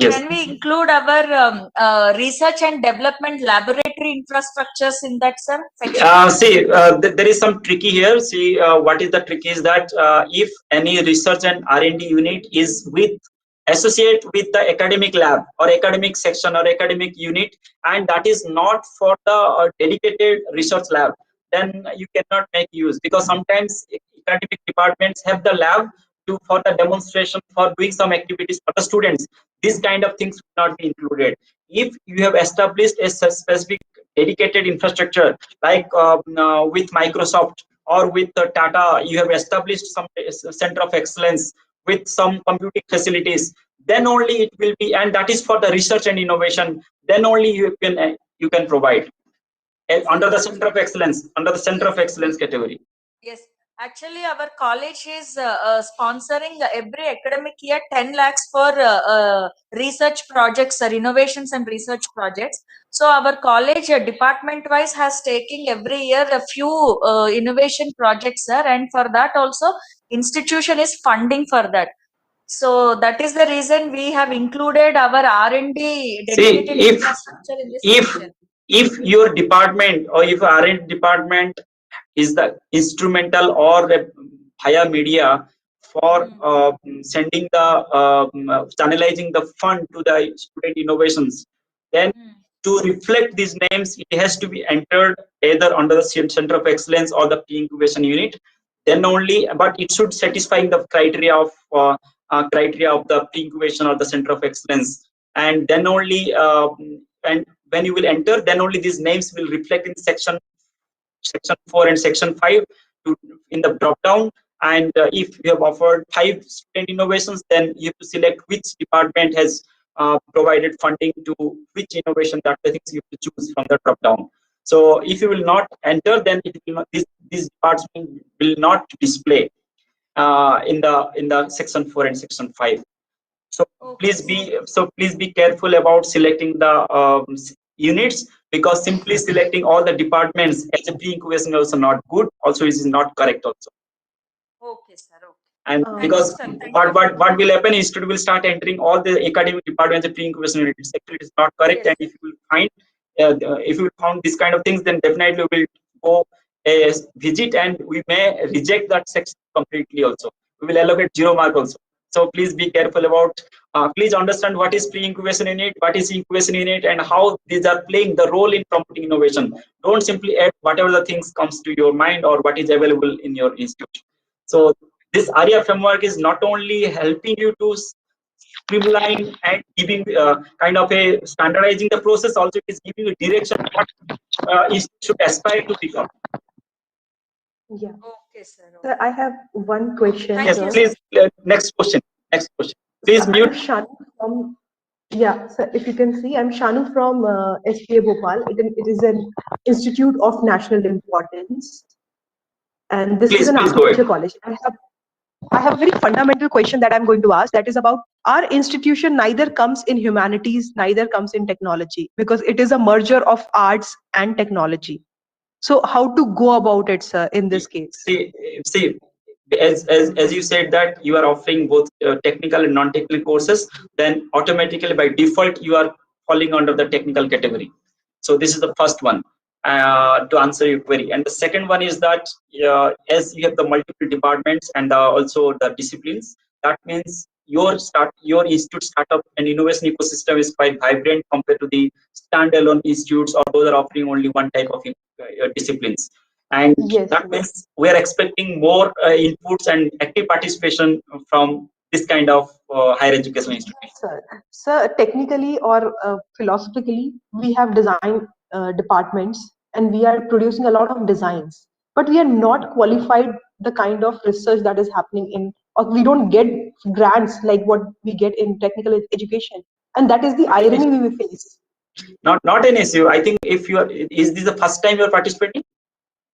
S1: Yes.
S3: Can we include our research and development laboratory infrastructures in that, sir?
S1: See, there is some tricky here. See, what is the trick is that if any research and R&D unit is associate with the academic lab or academic section or academic unit, and that is not for the dedicated research lab, then you cannot make use, because sometimes academic departments have the lab for the demonstration, for doing some activities for the students. These kind of things will not be included. If you have established a specific dedicated infrastructure, like with Microsoft or with Tata, you have established some center of excellence with some computing facilities, then only it will be, and that is for the research and innovation, then only you can provide under the center of excellence category.
S3: Yes, actually our college is sponsoring every academic year 10 lakhs for research projects or innovations and research projects. So our college department wise has taken every year a few innovation projects, sir, and for that also institution is funding for that. So that is the reason we have included our R&D dedicated infrastructure in this section.
S1: If your department or if R&D department is the instrumental or the higher media for sending the channelizing the fund to the student innovations, then to reflect these names, it has to be entered either under the center of excellence or the pre-incubation unit. Then only, but it should satisfy the criteria of the pre-incubation or the center of excellence, and then only and when you will enter, then only these names will reflect in section 4 and section 5 in the drop down. And if you have offered 5 student innovations, then you have to select which department has provided funding to which innovation, that the things you have to choose from the drop down. So if you will not enter, then it will not, these parts will not display in the section 4 and section 5. So please be careful about selecting the units, because simply selecting all the departments as a pre-incubation also not good. Also, it is not correct also.
S3: Okay, sir. Okay.
S1: And because what will happen is student will start entering all the academic departments as a pre-incubation units. Actually, it is not correct. And if you will find this kind of things, then definitely we will go a visit and we may reject that section completely also. we will allocate 0 mark also. So please be careful about, please understand what is pre-incubation unit, what is incubation unit, and how these are playing the role in promoting innovation. Don't simply add whatever the things comes to your mind or what is available in your institute. So this ARIA framework is not only helping you to streamline and giving kind of a standardizing the process, also it is giving you direction what institute should aspire to become.
S4: Yeah.
S3: Okay, sir.
S4: Sir, I have one question,
S3: Thank
S1: Yes,
S3: you,
S4: sir.
S1: please. Next question. Next question. Please
S4: I'm
S1: mute.
S4: Shanu from, yeah, sir, if you can see, I'm Shanu from SPA Bhopal. It is an institute of national importance. And this is an
S1: Please go
S4: architecture
S1: ahead.
S4: college. I have a very fundamental question that I'm going to ask, that is about our institution neither comes in humanities, neither comes in technology, because it is a merger of arts and technology. So how to go about it, sir, in this case?
S1: See, as you said that you are offering both technical and non-technical courses, then automatically by default you are falling under the technical category. So this is the first one to answer your query. And the second one is that as you have the multiple departments and also the disciplines, that means your institute startup and innovation ecosystem is quite vibrant compared to the standalone institutes or those are offering only one type of disciplines. And
S4: Yes,
S1: that means we are expecting more inputs and active participation from this kind of higher educational institution.
S4: sir. Sir, technically or philosophically, we have design departments and we are producing a lot of designs, but we are not qualified the kind of research that is happening in, or we don't get grants like what we get in technical education. And that is the irony we will face.
S1: Not an issue. I think if you are, is this the first time you are participating?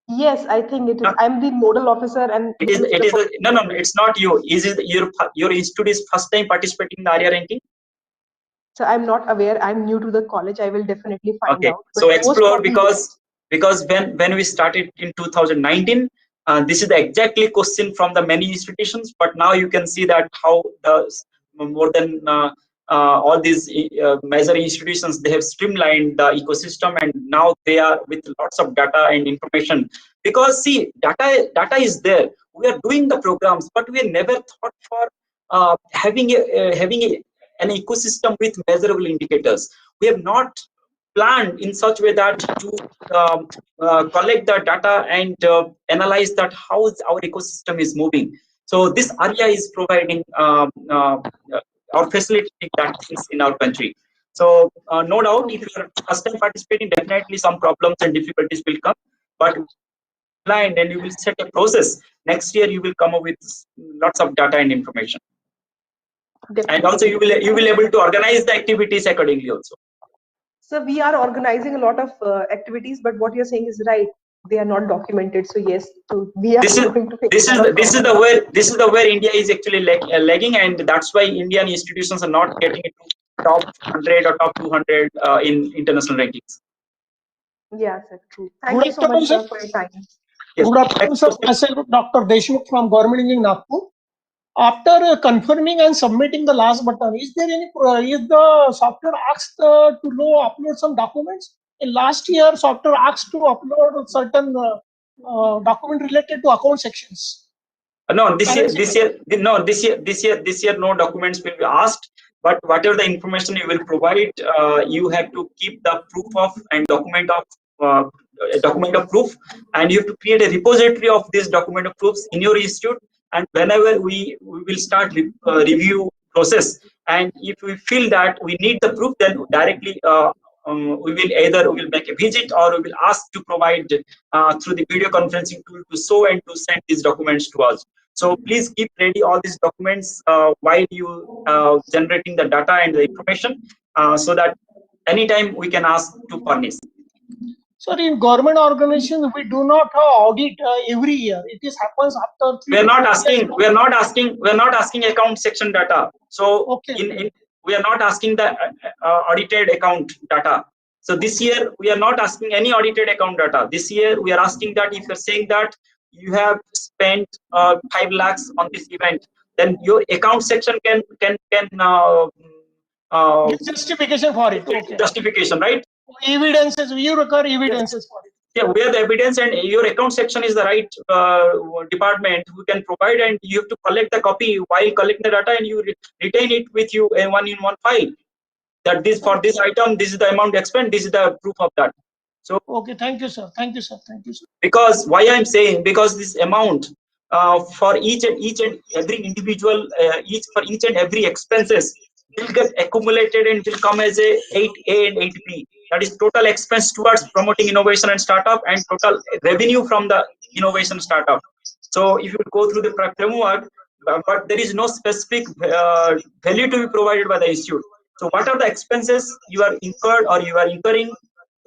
S4: Yes, I think it is.
S1: No,
S4: I'm the nodal officer and
S1: it is. It is. No. It's not you. Is it your institute is first time participating in the ARIA ranking?
S4: so I'm not aware. I'm new to the college. I will definitely find
S1: Okay,
S4: out. But
S1: so
S4: most
S1: explore
S4: probably, yes.
S1: because when we started in 2019, this is the exactly question from the many institutions. But now you can see that how the more than all these major institutions, they have streamlined the ecosystem and now they are with lots of data and information. Because see, data is there. We are doing the programs, but we never thought for having an ecosystem with measurable indicators. We have not planned in such way that to collect the data and analyze that how our ecosystem is moving. So this area is providing or facilitating that things in our country. So no doubt, if you are first time participating, definitely some problems and difficulties will come. But blind and you will set a process. Next year you will come up with lots of data and information.
S4: Definitely.
S1: And also you will able to organize the activities accordingly also.
S4: So we are organizing a lot of activities, but what you're saying is right. They are not documented. So yes, so we are going to face
S1: this
S4: a lot of problems.
S1: is the where India is actually lagging, and that's why Indian institutions are not getting into top 100 or top 200 in international rankings.
S4: Yeah, sir, true.
S5: Good
S4: Thank you so
S5: afternoon,
S4: much,
S5: sir.
S4: sir, for your time.
S1: Yes.
S5: Good afternoon, sir. Myself, Dr. Deshmukh from Government Engineering Nagpur. After confirming and submitting the last button, is there any is the software asked to upload some documents? In last year, software asked to upload certain document related to account sections.
S1: No, this year, no documents will be asked. But whatever the information you will provide, you have to keep the proof of and document of proof, and you have to create a repository of this document of proofs in your institute. And whenever we will start review process, and if we feel that we need the proof, then directly we will make a visit or we will ask to provide through the video conferencing tool to show and to send these documents to us. So please keep ready all these documents while you generating the data and the information, so that anytime we can ask to furnish.
S5: So in government organizations, we do not audit every year. It is happens after 3
S1: We are
S5: to
S1: not
S5: 4
S1: asking.
S5: years.
S1: We are not asking account section data. So
S5: Okay.
S1: we are not asking the audited account data. So this year we are not asking any audited account data. This year we are asking that if you're saying that you have spent 5 lakhs on this event, then your account section can
S5: Give justification for it. Okay.
S1: justification, right?
S5: Evidences, you require evidences for it.
S1: Yeah, we have the evidence, and your account section is the right department who can provide, and you have to collect the copy while collecting the data, and you retain it with you in one file. That this for this item, this is the amount expended, this is the proof of that. So
S5: Okay, thank you, sir. Thank you, sir. Thank you, sir.
S1: because why I'm saying, because this amount for each and every individual, each and every expenses will get accumulated and will come as a 8A and 8B. That is total expense towards promoting innovation and startup, and total revenue from the innovation startup. So if you go through the framework, but there is no specific value to be provided by the institute. So what are the expenses you are incurred or you are incurring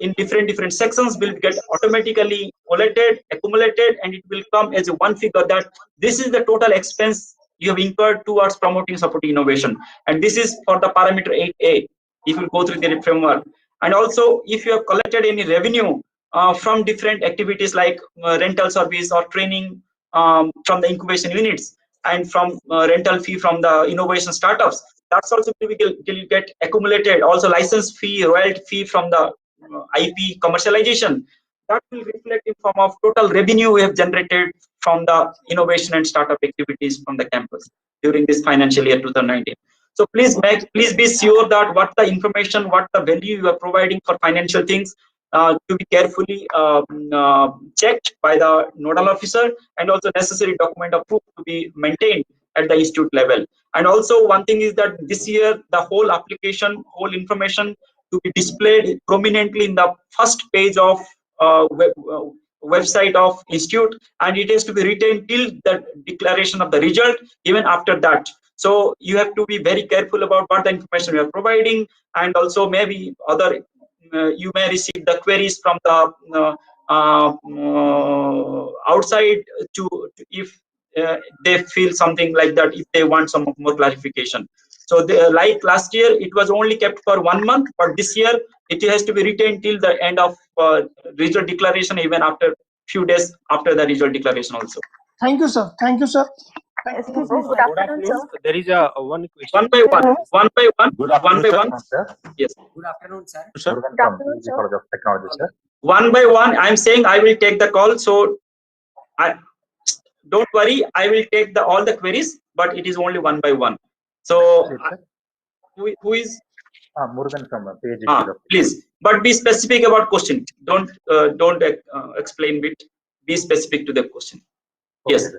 S1: in different sections will get automatically collated, accumulated, and it will come as a one figure that this is the total expense you have incurred towards promoting supporting innovation, and this is for the parameter 8A if you go through the framework. And also if you have collected any revenue from different activities like rental service or training from the incubation units, and from rental fee from the innovation startups, that's also will get accumulated. Also license fee, royalty fee from the IP commercialization, that will reflect in form of total revenue we have generated from the innovation and startup activities from the campus during this financial year 2019. So please be sure that what the information, what the value you are providing for financial things to be carefully checked by the nodal officer, and also necessary document of proof to be maintained at the institute level. And also one thing is that this year the whole application, whole information to be displayed prominently in the first page of website of institute, and it has to be retained till the declaration of the result, even after that. So you have to be very careful about what the information you are providing, and also maybe other you may receive the queries from the outside to if they feel something like that, if they want some more clarification. So like last year it was only kept for 1 month, but this year it has to be retained till the end of result declaration, even after few days after the result declaration also.
S5: Thank you, sir. Thank you, sir.
S6: Excuse me, good afternoon, sir.
S7: There is a one question.
S1: One by one.
S8: Good afternoon, sir.
S1: Yes.
S6: Good afternoon, sir.
S8: Murugan from PG College of Technology, sir.
S1: One by one, I'm saying I will take the call. So don't worry, I will take all the queries, but it is only one by one. So who is?
S8: Murugan from PG College of
S1: Please, but be specific about question. Don't explain it. Be specific to the question.
S8: Okay,
S1: Yes.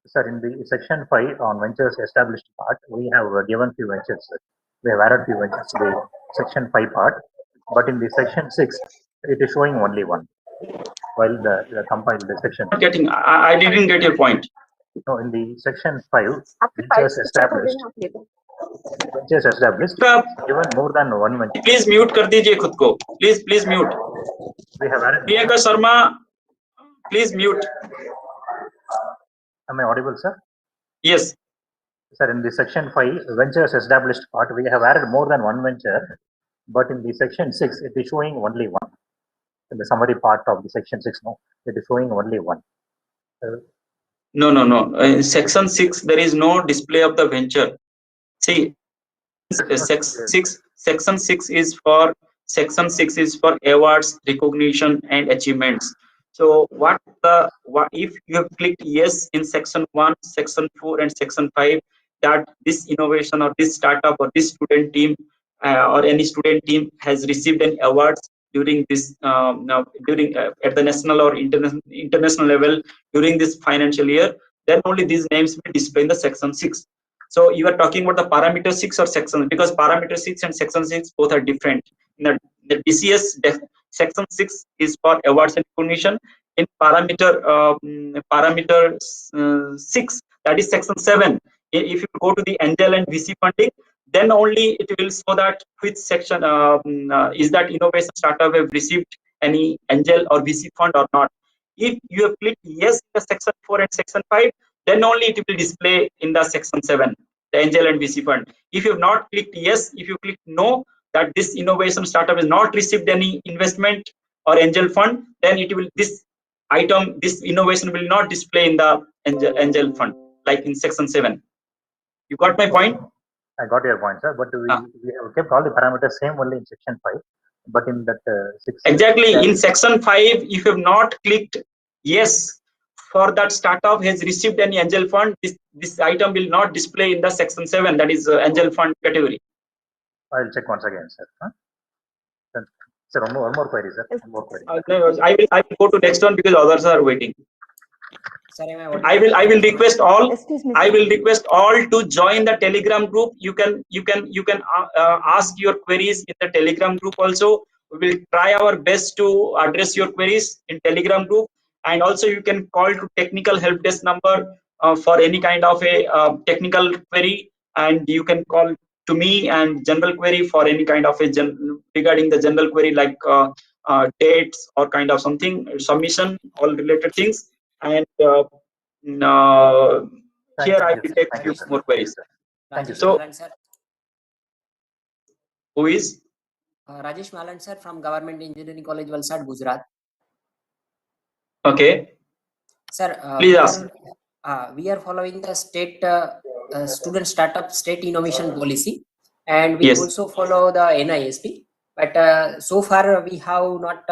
S8: Sir, in the section 5 on ventures established part, we have given few ventures, sir. We have added few ventures to the section 5 part, but in the section 6, it is showing only one. While the compiled the section.
S1: Not getting. I didn't get your point.
S8: No, in the section 5, ventures established. Ventures established. Given more than one venture.
S1: Please mute कर दीजिए खुद को. Please mute.
S8: We have added.
S1: Priyanka Sharma, please mute.
S8: Am I audible, sir?
S1: Yes.
S8: Sir, in the section 5, ventures established part, we have added more than one venture, but in the section 6, it is showing only one. In the summary part of the section 6, no, it is showing only one.
S1: No. In section 6, there is no display of the venture. See, section 6 is for awards, recognition, and achievements. So if you have clicked yes in section 1, section 4, and section 5, that this innovation or this startup or this student team or any student team has received an award during this at the national or international level during this financial year, then only these names will display in the section 6. So you are talking about the parameter 6 or section, because parameter 6 and section 6 both are different. In the DCS section 6 is for awards and recognition. In parameter 6, that is section 7. If you go to the angel and VC funding, then only it will show that which section is that innovation startup have received any angel or VC fund or not. If you have clicked yes in the section 4 and section 5, then only it will display in the section 7, the angel and VC fund. If you have not clicked yes, if you click no, that this innovation startup has not received any investment or angel fund, then it will this innovation will not display in the angel fund, like in section 7. You got my point?
S8: I got your point, sir, but we have kept all the parameters same only in section 5. But in that
S1: exactly in section 5, if you have not clicked yes for that startup has received any angel fund, this item will not display in the section 7, that is angel fund category.
S8: I'll check once again, sir. Sir, one more query, sir. One more query.
S1: No, I will go to next one because others are waiting.
S6: Sir,
S1: I will request all.
S4: Excuse me,
S1: I
S4: sir.
S1: will request all to join the Telegram group. You can ask your queries in the Telegram group also. We will try our best to address your queries in Telegram group, and also you can call to technical help desk number for any kind of a technical query, and you can call to me and general query for any kind of a regarding the general query like dates or kind of something submission, all related things. And here I will take few more queries.
S8: Thank you,
S6: Rajesh
S8: sir.
S1: So,
S6: Malan, sir.
S1: who is?
S6: Rajesh Malan, sir, from Government Engineering College, Valsad, Gujarat.
S1: Okay,
S6: Sir,
S1: please ask.
S6: we are following the state student startup state innovation policy, and we
S1: Yes.
S6: also follow the NISP. But so far we have not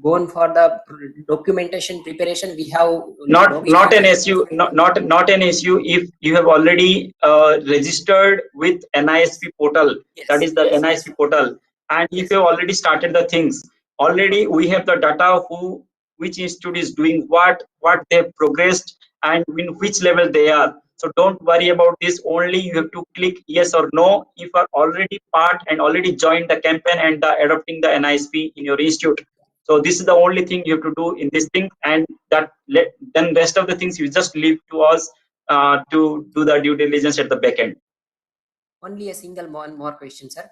S6: gone for the documentation preparation. We have
S1: Not an issue. Not an issue if you have already registered with NISP portal.
S6: Yes,
S1: That is the
S6: yes,
S1: NISP portal, and if
S6: yes.
S1: you have already started the things, already we have the data which institute is doing what they have progressed and in which level they are. So don't worry about this. Only you have to click yes or no if you are already part and already joined the campaign and adopting the NISP in your institute. So this is the only thing you have to do in this thing, and then rest of the things you just leave to us to do the due diligence at the back end.
S6: Only a single one more question, sir.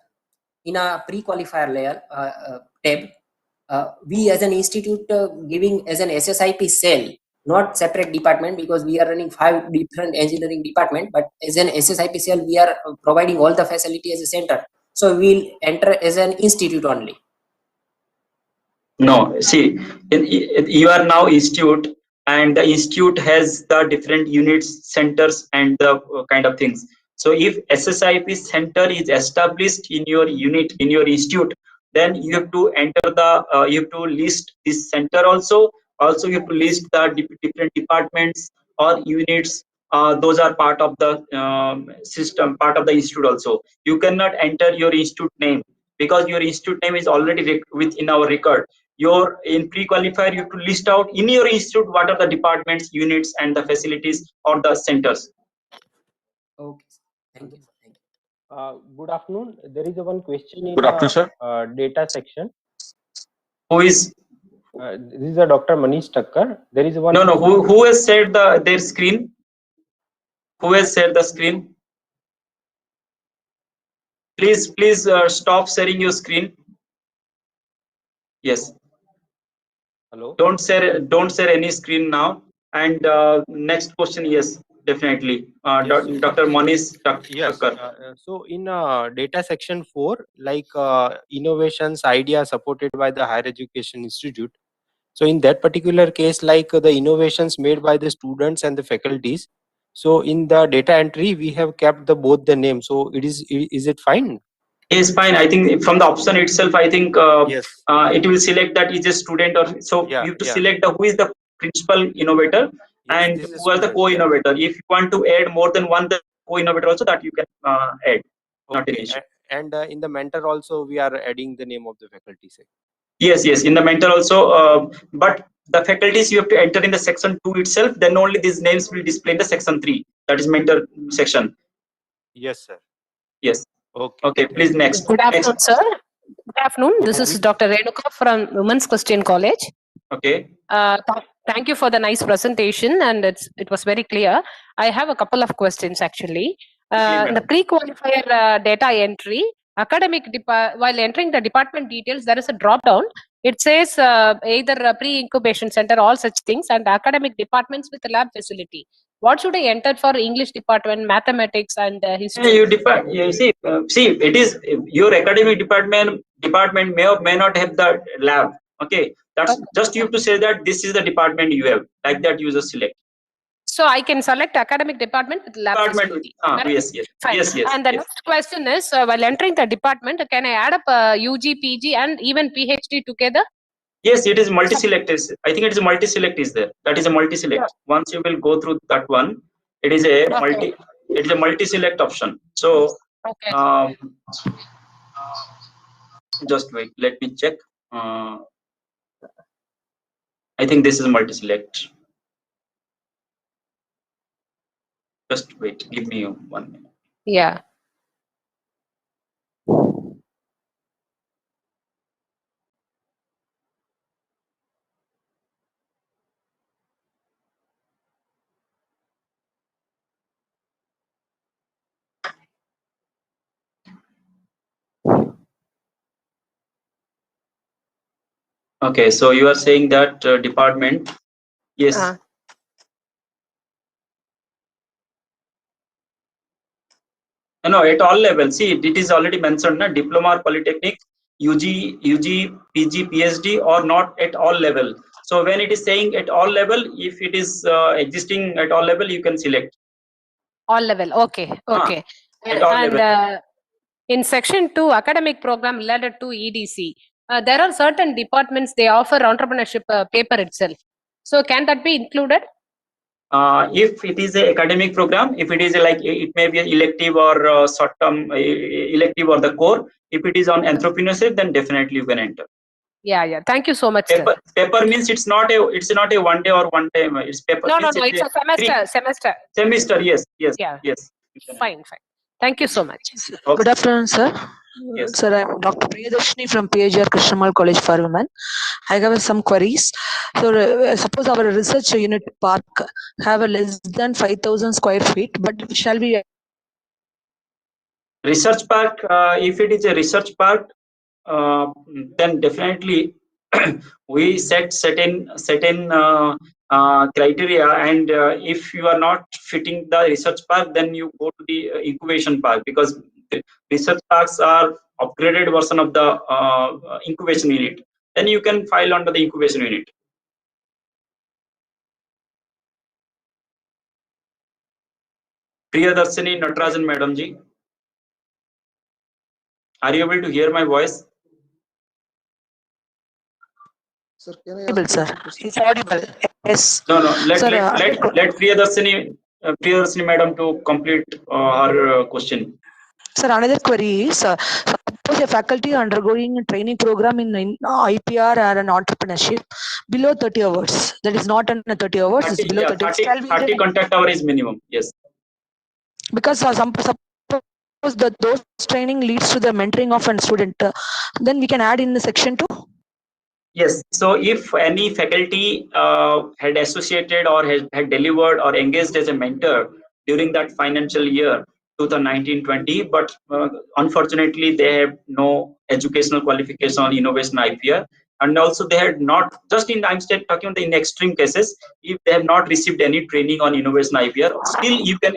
S6: In a pre-qualifier layer tab, we as an institute giving as an SSIP cell, not separate department, because we are running 5 different engineering department, but as an SSIP cell we are providing all the facility as a center. So we'll enter as an institute only.
S1: No, see, you are now institute, and the institute has the different units, centers, and the kind of things. So if SSIP center is established in your unit, in your institute, then you have to enter the you have to list this center also. Also, you have to list the different departments or units. Those are part of the system, part of the institute also. You cannot enter your institute name because your institute name is already within our record. Your in pre-qualifier you have to list out in your institute what are the departments, units, and the facilities or the centers.
S6: Okay, thank you. Thank you.
S7: Good afternoon. There is one question in
S9: Good afternoon, sir.
S7: data section.
S1: Who is?
S7: This is a Dr. Manish Thakkar. There is one.
S1: No. Who has shared their screen? Who has shared the screen? Please stop sharing your screen. Yes.
S7: Hello.
S1: Don't share any screen now. And next question, yes, definitely.
S7: Yes.
S1: Dr. Manish
S7: Yes.
S1: Thakkar.
S7: So in data section 4, like innovations idea supported by the Higher Education Institute. So in that particular case, like the innovations made by the students and the faculties. So in the data entry, we have kept both the names. So is it fine?
S1: Is fine. I think from the option itself, I think
S7: Yes.
S1: it will select that is a student, or so
S7: Yeah,
S1: you have to
S7: yeah.
S1: select who is the principal innovator
S7: Yes,
S1: and
S7: this is
S1: who are the
S7: student, yeah.
S1: co-innovator. If you want to add more than one co-innovator also, that you can add. Not an
S7: Okay.
S1: issue.
S7: And in the mentor also, we are adding the name of the faculty. Say.
S1: Yes. In the mentor also, but the faculties you have to enter in the section 2 itself. Then only these names will display in the section 3. That is mentor section.
S7: Yes, sir.
S1: Yes.
S7: Okay.
S1: Okay. Please next.
S10: Good afternoon,
S1: Next.
S10: sir. Good afternoon. This is Dr. Renuka from Women's Christian College.
S1: Okay.
S10: Thank you for the nice presentation, and it was very clear. I have a couple of questions actually. In the pre-qualifier data entry, while entering the department details, there is a drop down. It says either a pre-incubation center, all such things, and academic departments with lab facility. What should I enter for English department, mathematics, and history?
S1: You see, it is your academic department may or may not have the lab. Okay, that's just you have to say that this is the department you have. Like that, you just select.
S10: So I can select academic department with lab facility.
S1: Yes.
S10: Fine.
S1: Yes.
S10: And the next question is, while entering the department, can I add up UG, PG, and even PhD together?
S1: Yes, it is multi-select. I think it is multi-select is there. That is a multi-select. Yeah. Once you will go through that one, it is a multi-select option. So, just wait. Let me check. I think this is multi-select. Just wait. Give me 1 minute.
S10: Yeah.
S1: Okay, so you are saying that department, yes. No, at all levels. See, it is already mentioned, na, diploma or polytechnic, UG, PG, PhD, or not at all level. So when it is saying at all level, if it is existing at all level, you can select.
S10: All level. Okay. Okay.
S1: At all level.
S10: In section 2, academic program related to EDC, there are certain departments they offer entrepreneurship paper itself. So can that be included?
S1: If it is an academic program, if it is like it may be an elective or short-term elective or the core. If it is on entrepreneurship, then definitely you can enter.
S10: Yeah. Thank you so much.
S1: Paper means it's not a 1 day or 1 time. It's paper.
S10: No. It's a semester.
S1: Semester. Yes.
S10: Yeah. Fine. Thank you so much.
S9: Okay. Good afternoon, sir. Yes. Sir, I'm Dr. Priyadarshini from PHR Krishnamal College for Women. I have some queries. So, suppose our research unit park have a less than 5,000 square feet, but shall we?
S1: Research park, if it is a research park, then definitely we set certain criteria, and if you are not fitting the research park, then you go to the incubation park, because the research parks are upgraded version of the incubation unit. Then you can file under the incubation unit. Priyadarshini Natarajan Madam ji, are you able to hear my voice?
S9: Sir, can I audible, sir. It's audible. Yes.
S1: No. Let Priyadarshini Madam to complete her question.
S9: Sir, another query is, suppose a faculty undergoing a training program in IPR or an entrepreneurship below 30 hours. That is not under 30 hours. 30, it's below
S1: 30 contact hour is minimum. Yes.
S9: Because suppose those training leads to the mentoring of a student, then we can add in the section 2.
S1: Yes. So if any faculty had associated or had delivered or engaged as a mentor during that financial year 2019-20, but unfortunately they have no educational qualification on innovation IPR, and also they had not, just in, I'm still talking about in extreme cases, if they have not received any training on innovation IPR, still you can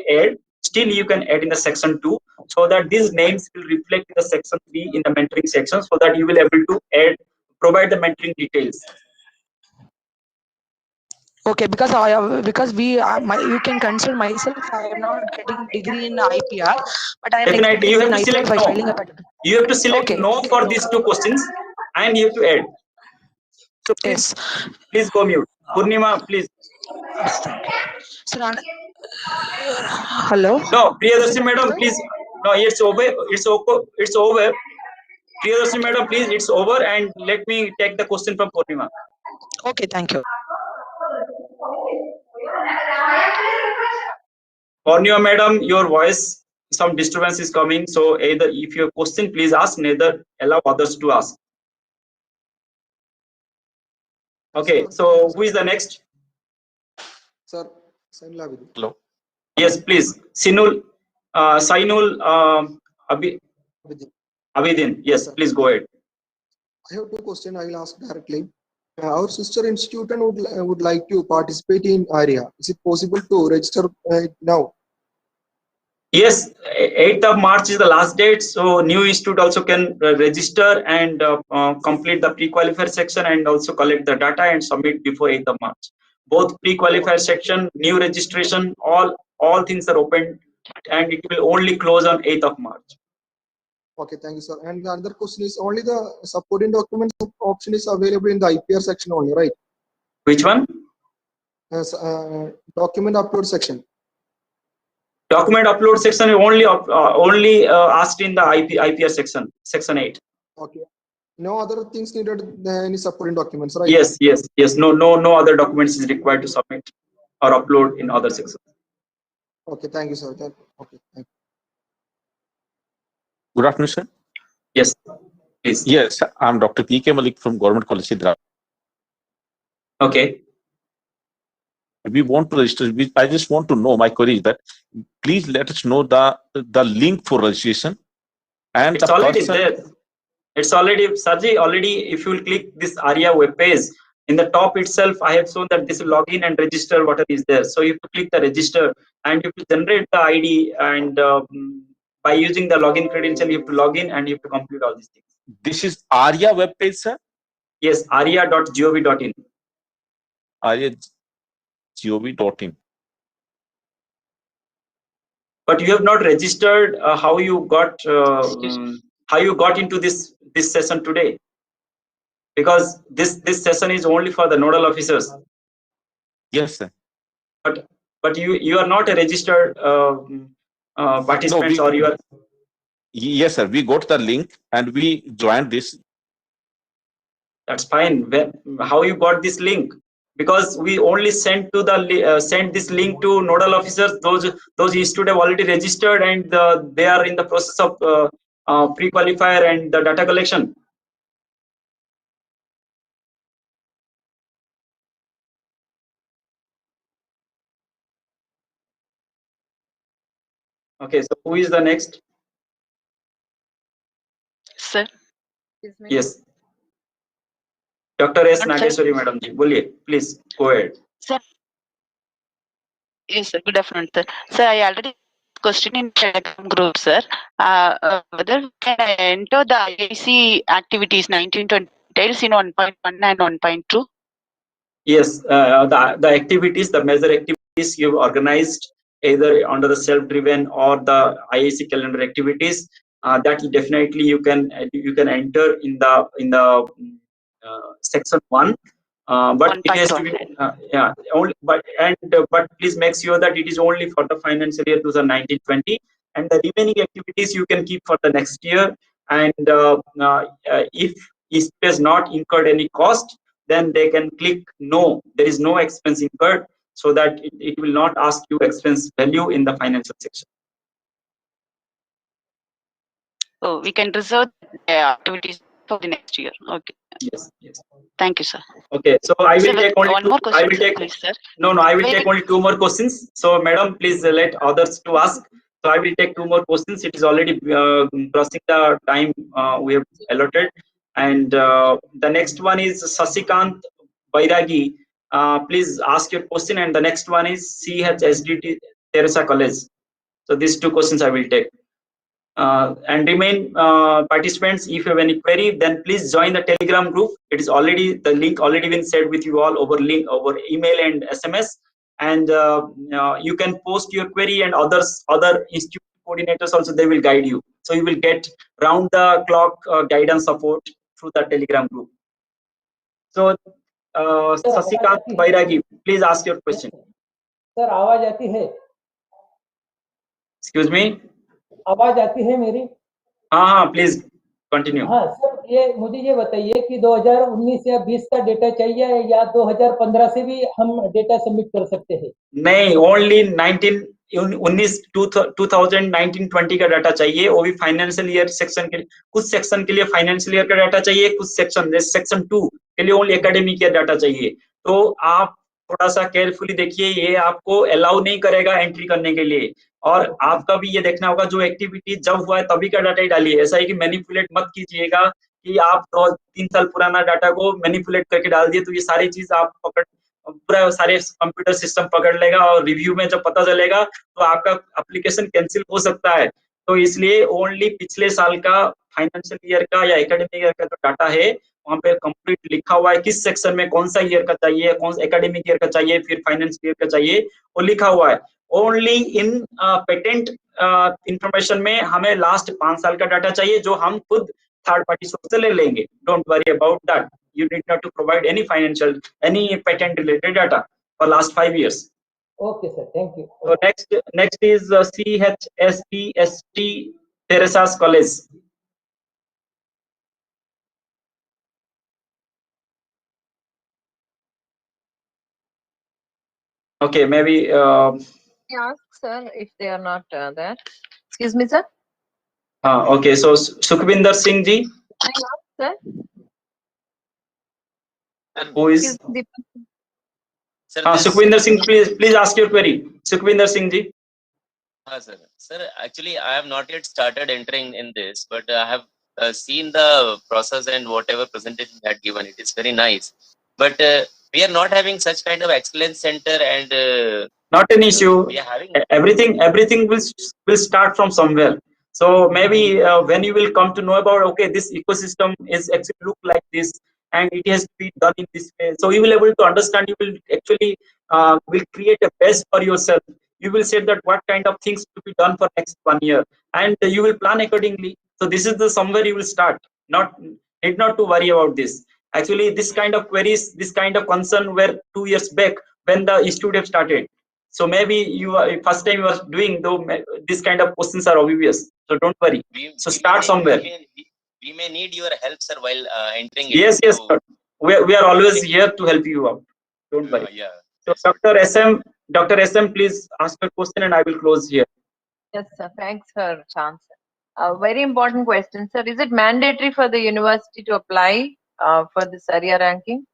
S1: add in the section 2, so that these names will reflect in the section 3 in the mentoring section, so that you will able to provide the mentoring details.
S9: Okay, because you can consider myself, I am not getting degree in IPR, but I am
S1: definitely you have to select no.
S9: Filing a patent.
S1: You have to select no for these 2 questions, and you have to add. So please go mute. Purnima, please.
S9: Sir, hello.
S1: No, Priyadarshini Madam, please. No, it's over. It's over. Priyadarshini Madam, please, it's over, and let me take the question from Purnima.
S9: Okay, thank you.
S1: Purnima Madam, your voice, some disturbance is coming. So either if you have question, please ask. Neither allow others to ask. Okay. So who is the next?
S11: Sir,
S1: hello. Yes, please. Sainul Abidin. Yes, please go ahead.
S11: I have 2 questions. I will ask directly. Our sister institution would like to participate in ARIA. Is it possible to register now?
S1: Yes, 8th of March is the last date. So new institute also can register and complete the pre-qualifier section, and also collect the data and submit before 8th of March. both pre-qualifier section, new registration, all things are open, and it will only close on 8th of March.
S11: Okay, thank you, sir. And the other question is, only the supporting documents option is available in the IPR section only, right?
S1: Which one?
S11: As document upload section.
S1: Document upload section only asked in the IPR section, section 8.
S11: Okay. No other things needed than any supporting documents, right?
S1: Yes. No other documents is required to submit or upload in other sections.
S11: Okay, thank you, sir. Okay, thank you.
S12: Good afternoon, sir.
S1: Yes, please.
S12: Yes, I'm Dr. P.K. Malik from Government College, Hyderabad.
S1: Okay.
S12: We want to register. I just want to know, my query is that please let us know the link for registration and
S1: it's
S12: the
S1: already
S12: person.
S1: there. It's already, Sarji, already if you will click this ARIA web page, in the top itself, I have shown that this login and register button is there. So you have to click the register and you have to generate the ID, and by using the login credential, you have to log in and you have to complete all these things.
S12: This is ARIA web page, sir?
S1: Yes, aria.gov.in.
S12: aria.gov.in.
S1: But you have not registered. How you got into this session today? Because this session is only for the nodal officers.
S12: Yes, sir.
S1: But you are not a registered participants, or you are.
S12: Yes, sir. We got the link and we joined this.
S1: That's fine. How you got this link? Because we only sent this link to nodal officers. Those institutes have already registered, and they are in the process of pre-qualifier and the data collection. Okay, so who is the next?
S13: Sir.
S1: Yes. Dr. S. Nageshwari, madam ji. Boliye, please go ahead.
S13: Sir. Yes, sir. Good afternoon, sir. Sir, I already question in Telegram group, sir. Whether we can enter the IAC activities 1920 details in 1.1 and 1.2?
S1: Yes, the activities, the major activities you've organized either under the self-driven or the IAC calendar activities, that definitely you can enter in the section 1. But it has to be but please make sure that it is only for the financial year 2019-20, and the remaining activities you can keep for the next year. And if it has not incurred any cost, then they can click no, there is no expense incurred, so that it will not ask you expense value in the financial section.
S13: Oh, we can reserve activities for the next year. Okay.
S1: Yes.
S13: Thank you, sir.
S1: Okay, so I will
S13: sir,
S1: take only
S13: one
S1: two.
S13: more question,
S1: I will take
S13: please, sir.
S1: No, I will take only 2 more questions. So, madam, please let others to ask. So, I will take 2 more questions. It is already crossing the time we have allotted. And the next one is Sasikant Bairagi. Please ask your question. And the next one is CHSDT Teresa College. So, these 2 questions I will take. And remain participants, if you have any query, then please join the Telegram group. It is already, the link already been shared with you all over email and SMS. And you can post your query, and other institute coordinators also, they will guide you. So you will get round the clock guidance support through the Telegram group. So Sasikant Bairagi, please ask your question.
S14: Sir आवाज आती है?
S1: Excuse me?
S14: आवाज आती है मेरी?
S1: हाँ, please continue.
S14: हाँ sir, मुझे ये बताइए कि 2019 या 20 का डेटा चाहिए या 2015 से भी हम डेटा सबमिट कर सकते हैं?
S1: नहीं, ओनली 2019-20 का डाटा चाहिए, वो भी फाइनेंशियल ईयर सेक्शन के लिए. कुछ सेक्शन के लिए फाइनेंशियल ईयर का डाटा चाहिए, कुछ सेक्शन 2 के लिए ओनली एकेडमिक ईयर डाटा चाहिए. तो आप थोड़ा सा केयरफुली देखिए, ये आपको अलाउ नहीं करेगा एंट्री करने के लिए. और आपका भी ये देखना होगा, जो एक्टिविटी जब हुआ है तभी का डाटा ही डालिए. ऐसा है कि मैनिपुलेट मत कीजिएगा कि आप 3 साल पुराना डाटा को मैनिपुलेट करके डाल दिए, तो ये सारी चीज आप पूरा सारे कंप्यूटर सिस्टम पकड़ लेगा, और रिव्यू में जब पता चलेगा तो आपका एप्लीकेशन कैंसिल हो सकता है. तो इसलिए ओनली पिछले साल का फाइनेंशियल ईयर का या एकेडमिक ईयर का जो डाटा है वहाँ पे कंप्लीट लिखा हुआ है, किस सेक्शन में कौन सा ईयर का चाहिए, कौन सा एकेडमिक ईयर का चाहिए, फिर फाइनेंस ईयर का चाहिए, वो लिखा हुआ है। ओनली इन पेटेंट इंफॉर्मेशन में हमें लास्ट 5 साल का डाटा चाहिए, जो हम खुद थर्ड पार्टी सोर्स से ले लेंगे। Don't worry about that, you need not to provide any patent related data for last 5 years.
S14: Okay, sir. Thank you.
S1: So next is CHSTST Teresa's College. Okay, maybe
S15: ask sir if they are not there. Excuse me, sir.
S1: Okay, so Sukhvinder Singh ji.
S15: Sir.
S1: Who is?
S16: Sir,
S1: Sukhvinder Singh, please ask your query. Sukhvinder Singh ji.
S16: Sir. Sir, actually, I have not yet started entering in this, but I have seen the process and whatever presentation you had given. It is very nice. But we are not having such kind of excellence center, and
S1: not an issue.
S16: We are having
S1: everything will start from somewhere. So maybe when you will come to know about, okay, this ecosystem is actually look like this, and it has to be done in this way. So you will able to understand. You will actually will create a best for yourself. You will say that what kind of things to be done for next 1 year, and you will plan accordingly. So this is the somewhere you will start. Need not to worry about this. Actually, this kind of queries, this kind of concern were 2 years back when the institute have started. So maybe you are first time you are doing, though this kind of questions are obvious. So don't worry. So start somewhere.
S16: We may need your help, sir, while entering.
S1: Yes, yes, sir. We are always here to help you out. Don't worry.
S16: Yeah.
S1: So Dr. SM, please ask your question and I will close here.
S15: Yes, sir. Thanks for chance. Very important question, sir. Is it mandatory for the university to apply for this area ranking?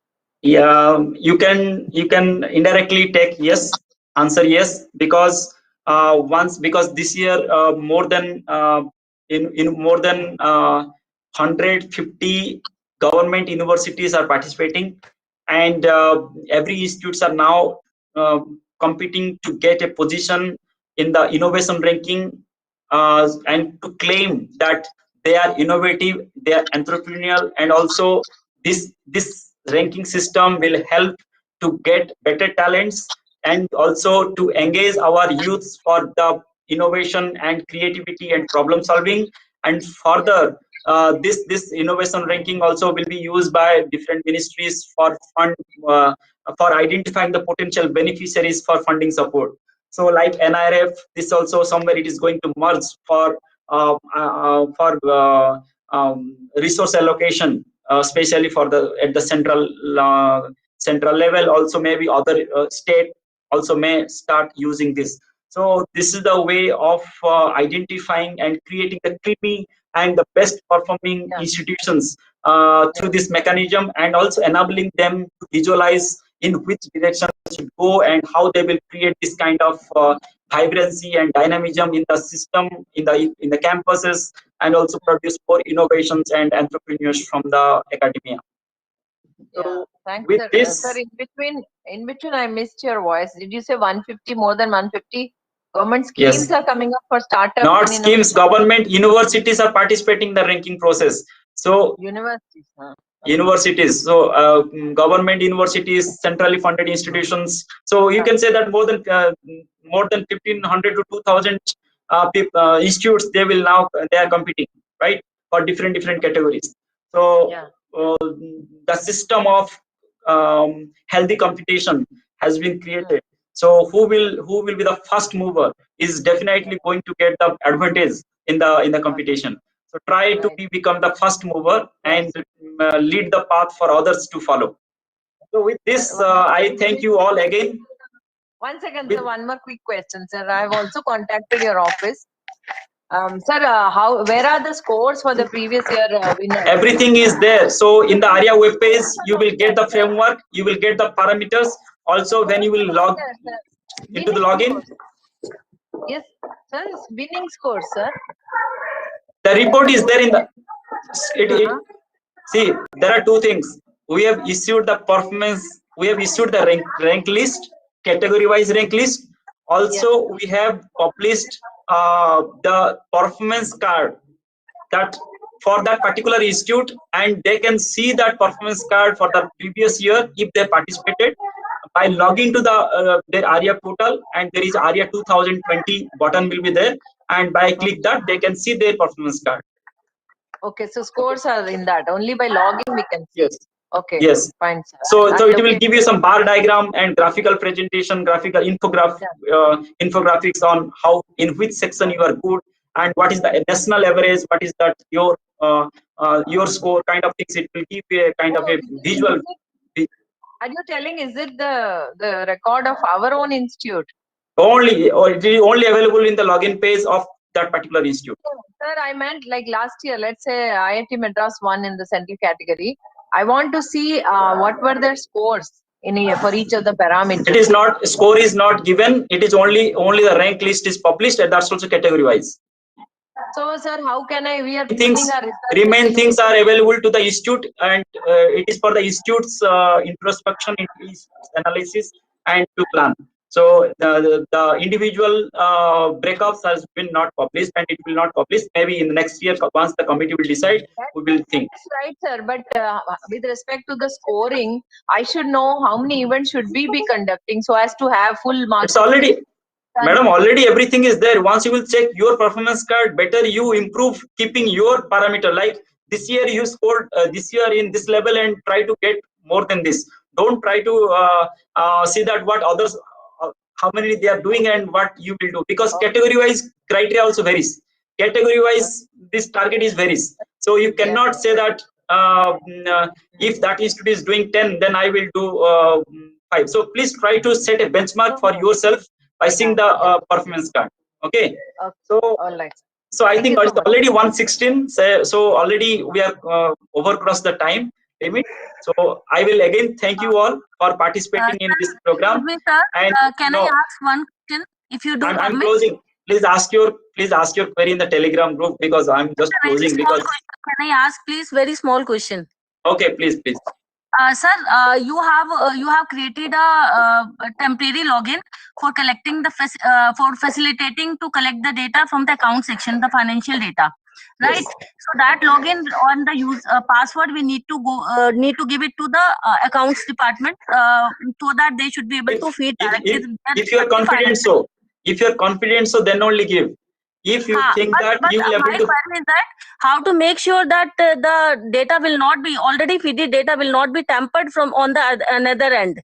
S1: Yeah, you can indirectly take yes, answer yes, because because this year more than in more than 150 government universities are participating, and every institutes are now competing to get a position in the innovation ranking, and to claim that they are innovative, they are entrepreneurial, and also this ranking system will help to get better talents and also to engage our youths for the innovation and creativity and problem solving. And further, this innovation ranking also will be used by different ministries for fund for identifying the potential beneficiaries for funding support. So like NRF, this also somewhere it is going to merge for resource allocation, especially for the at the central level. Also maybe other state also may start using this. So this is the way of identifying and creating the creamy and the best performing institutions through this mechanism, and also enabling them to visualize in which direction they should go and how they will create this kind of vibrancy and dynamism in the system, in the campuses, and also produce more innovations and entrepreneurs from the academia.
S15: So thanks,
S1: with
S15: sir.
S1: this,
S15: Sir, in between I missed your voice. Did you say 150, more than 150 government schemes are coming up for startups?
S1: Not schemes, government universities are participating in the ranking process. So
S15: universities, huh?
S1: Universities, so government universities, centrally funded institutions. So you can say that more than 1,500 to 2,000 institutes, they are competing, right, for different categories. So the system of healthy competition has been created. So who will be the first mover is definitely going to get the advantage in the competition. So try to become the first mover and lead the path for others to follow. So with this, I thank you all again.
S15: 1 second, sir. One more quick question, sir. I have also contacted your office. Sir, where are the scores for the previous year winners?
S1: Everything is there. So in the ARIA web page, you will get the framework, you will get the parameters. Also, when you will log into the login.
S15: Yes, sir. Winning scores, sir.
S1: The report is there in the. See, there are two things. We have issued the performance. We have issued the rank list, category-wise rank list. Also, we have published the performance card that for that particular institute, and they can see that performance card for the previous year if they participated by logging to the their ARIA portal, and there is ARIA 2020 button will be there, and by click that they can see their performance card.
S15: Okay, so scores are in that. Only by logging we can see.
S1: Yes.
S15: Okay.
S1: Yes.
S15: Fine, sir.
S1: So
S15: I'll
S1: it will
S15: locate
S1: give you some bar diagram and graphical presentation, graphical infographics on how, in which section you are good, and what is the national average, what is that your score, kind of things. It will give you a kind of a visual.
S15: Are you telling, is it the record of our own institute?
S1: Only, or it is only available in the login page of that particular institute.
S15: Sir, I meant like last year, let's say IIT Madras won in the central category. I want to see what were their scores for each of the parameters.
S1: It is not, score is not given. It is only the rank list is published, and that's also category wise.
S15: So, sir, how can we are
S1: things remain things are available to the institute, and it is for the institute's introspection, analysis, and to plan. So the individual breakups has been not published, and it will not publish. Maybe in the next year, once the committee will decide, we will think.
S15: That's right, sir. But with respect to the scoring, I should know how many events should we be conducting so as to have full marks.
S1: It's already, madam, already everything is there. Once you will check your performance card, better you improve keeping your parameter. Like this year you scored this year in this level, and try to get more than this. Don't try to see that what others, how many they are doing and what you will do, because category wise criteria also varies. Category wise this target is varies. So you cannot say that if that institute is doing 10, then I will do 5. So please try to set a benchmark for yourself by seeing the performance card. Okay. So
S15: all right.
S1: So I think it's already 1:16. So already we are overcrossed the time limit. So I will again thank you all for participating in this program.
S17: And can I ask one question? If you do,
S1: I'm closing. Please ask your query in the Telegram group, because I'm just closing. Because
S17: can I ask, please, very small question?
S1: Okay, please.
S17: Sir, you have created a temporary login for collecting for facilitating to collect the data from the account section, the financial data, right? Yes. So that login on the password we need to give it to the accounts department so that they should be able to feed directly.
S1: If you are confident, so then only give. If you think that you will able to.
S17: My is that how to make sure that the data will not be already feeded data will not be tampered from on the another end.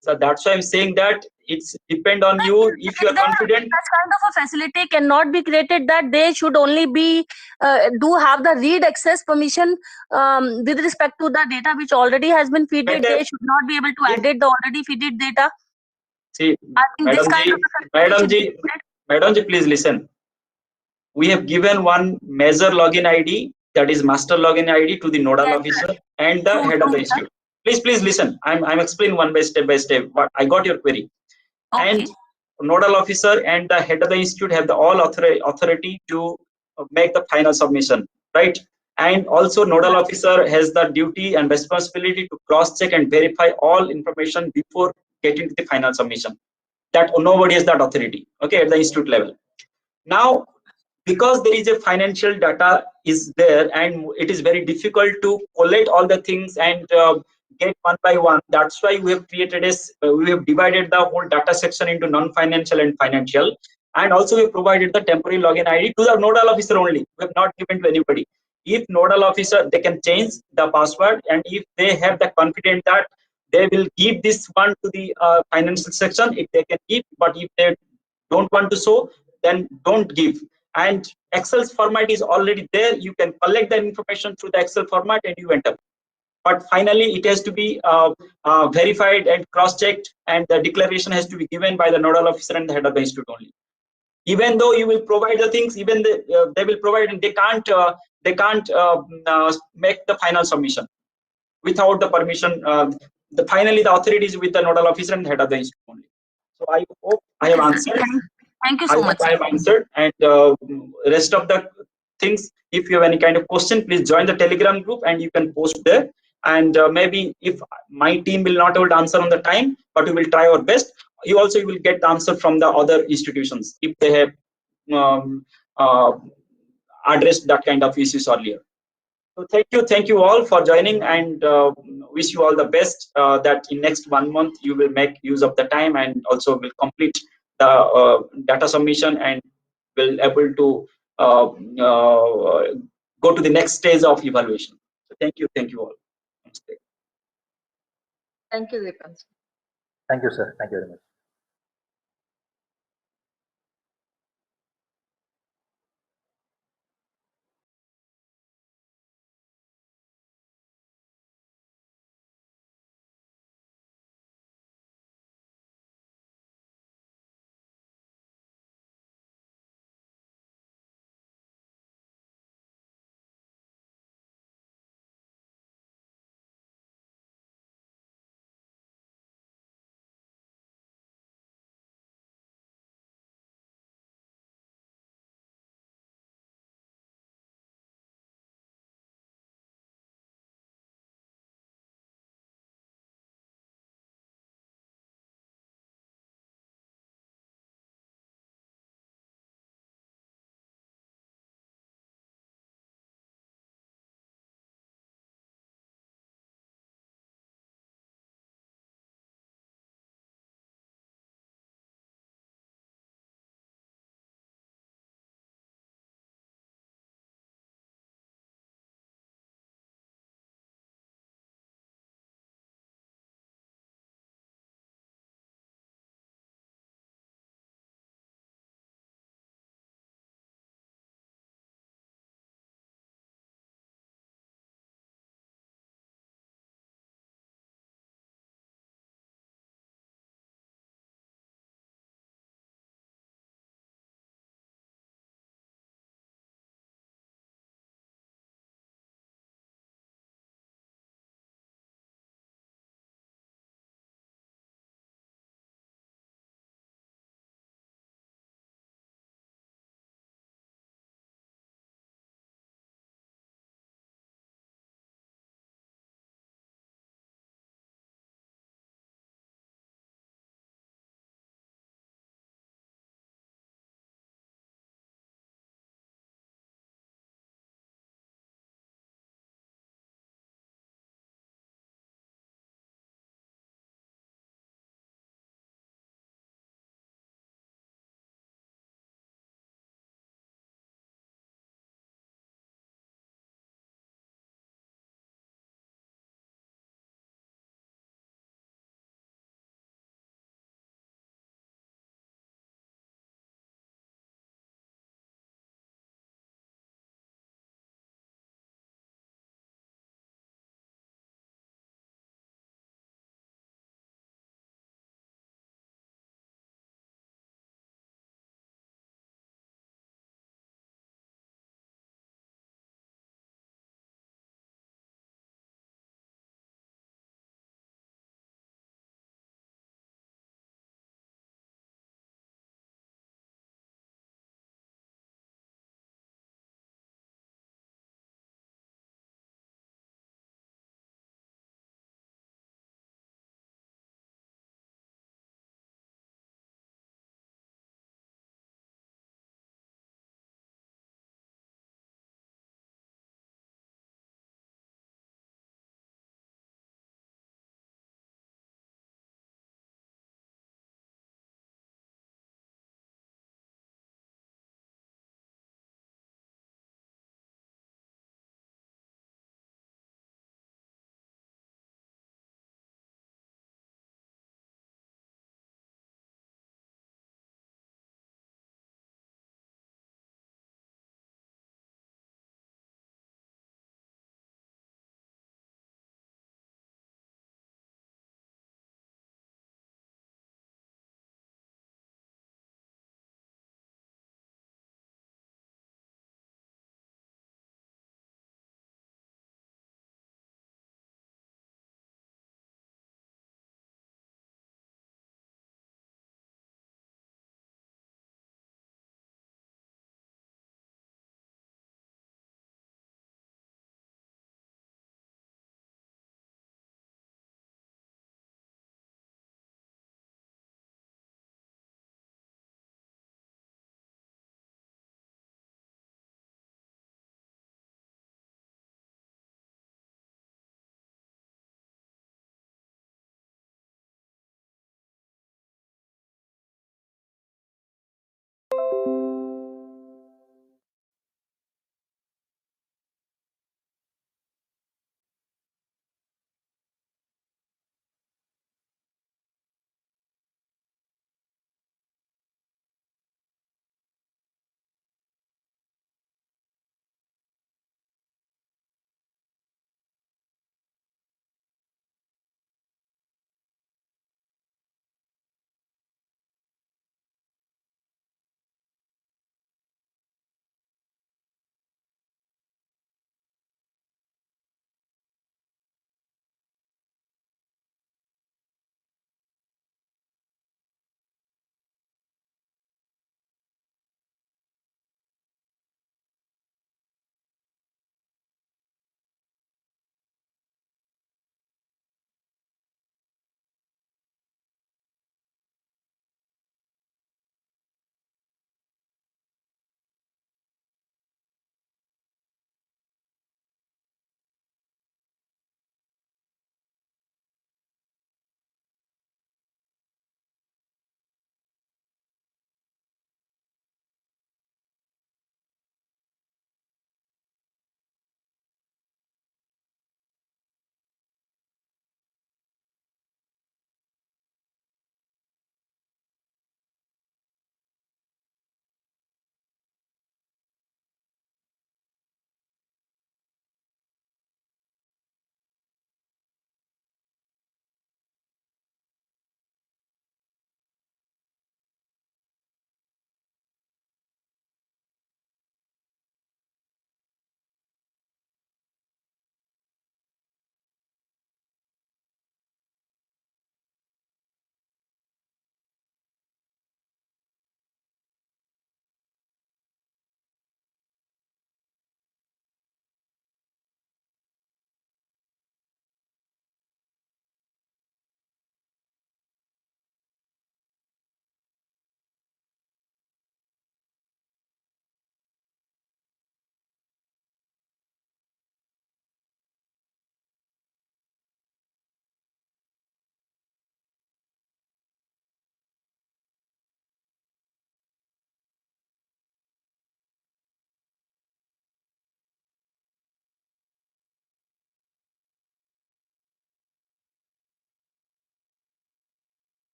S1: So that's why I'm saying that it's depend on you. If you are confident,
S17: that kind of a facility cannot be created, that they should only be do have the read access permission with respect to the data which already has been feeded. They should not be able to edit the already feeded data.
S1: See, Madam ji, please listen. We have given one major login ID, that is master login ID, to the nodal officer and the head of the institute. Please listen. I'm explaining one by step by step. But I got your query. Okay. And nodal officer and the head of the institute have the all authority to make the final submission, right? And also nodal officer has the duty and responsibility to cross check and verify all information before getting to the final submission. That nobody has that authority, okay, at the institute level. Now, because there is a financial data is there, and it is very difficult to collect all the things and get one by one. That's why we have created we have divided the whole data section into non-financial and financial, and also we have provided the temporary login ID to the nodal officer only. We have not given to anybody. If nodal officer, they can change the password, and if they have the confidence that they will give this one to the financial section, if they can give. But if they don't want to show, then don't give. And Excel's format is already there. You can collect the information through the Excel format and you enter. But finally, it has to be verified and cross-checked, and the declaration has to be given by the nodal officer and the head of the institute only. Even though you will provide the things, even they will provide, and they can't make the final submission without the permission. Finally, the authority is with the nodal officer and the head of the institute only. So I hope I have answered.
S17: Thank you so much.
S1: I have answered, and rest of the things, if you have any kind of question, please join the Telegram group and you can post there. And maybe if my team will not able to answer on the time, but we will try our best. You also will get the answer from the other institutions if they have addressed that kind of issues earlier. So thank you all for joining, and wish you all the best. That in next 1 month you will make use of the time, and also will complete the data submission, and will able to go to the next stage of evaluation. So thank you all.
S15: Thank you, Deepan.
S8: Thank you, sir. Thank you very much.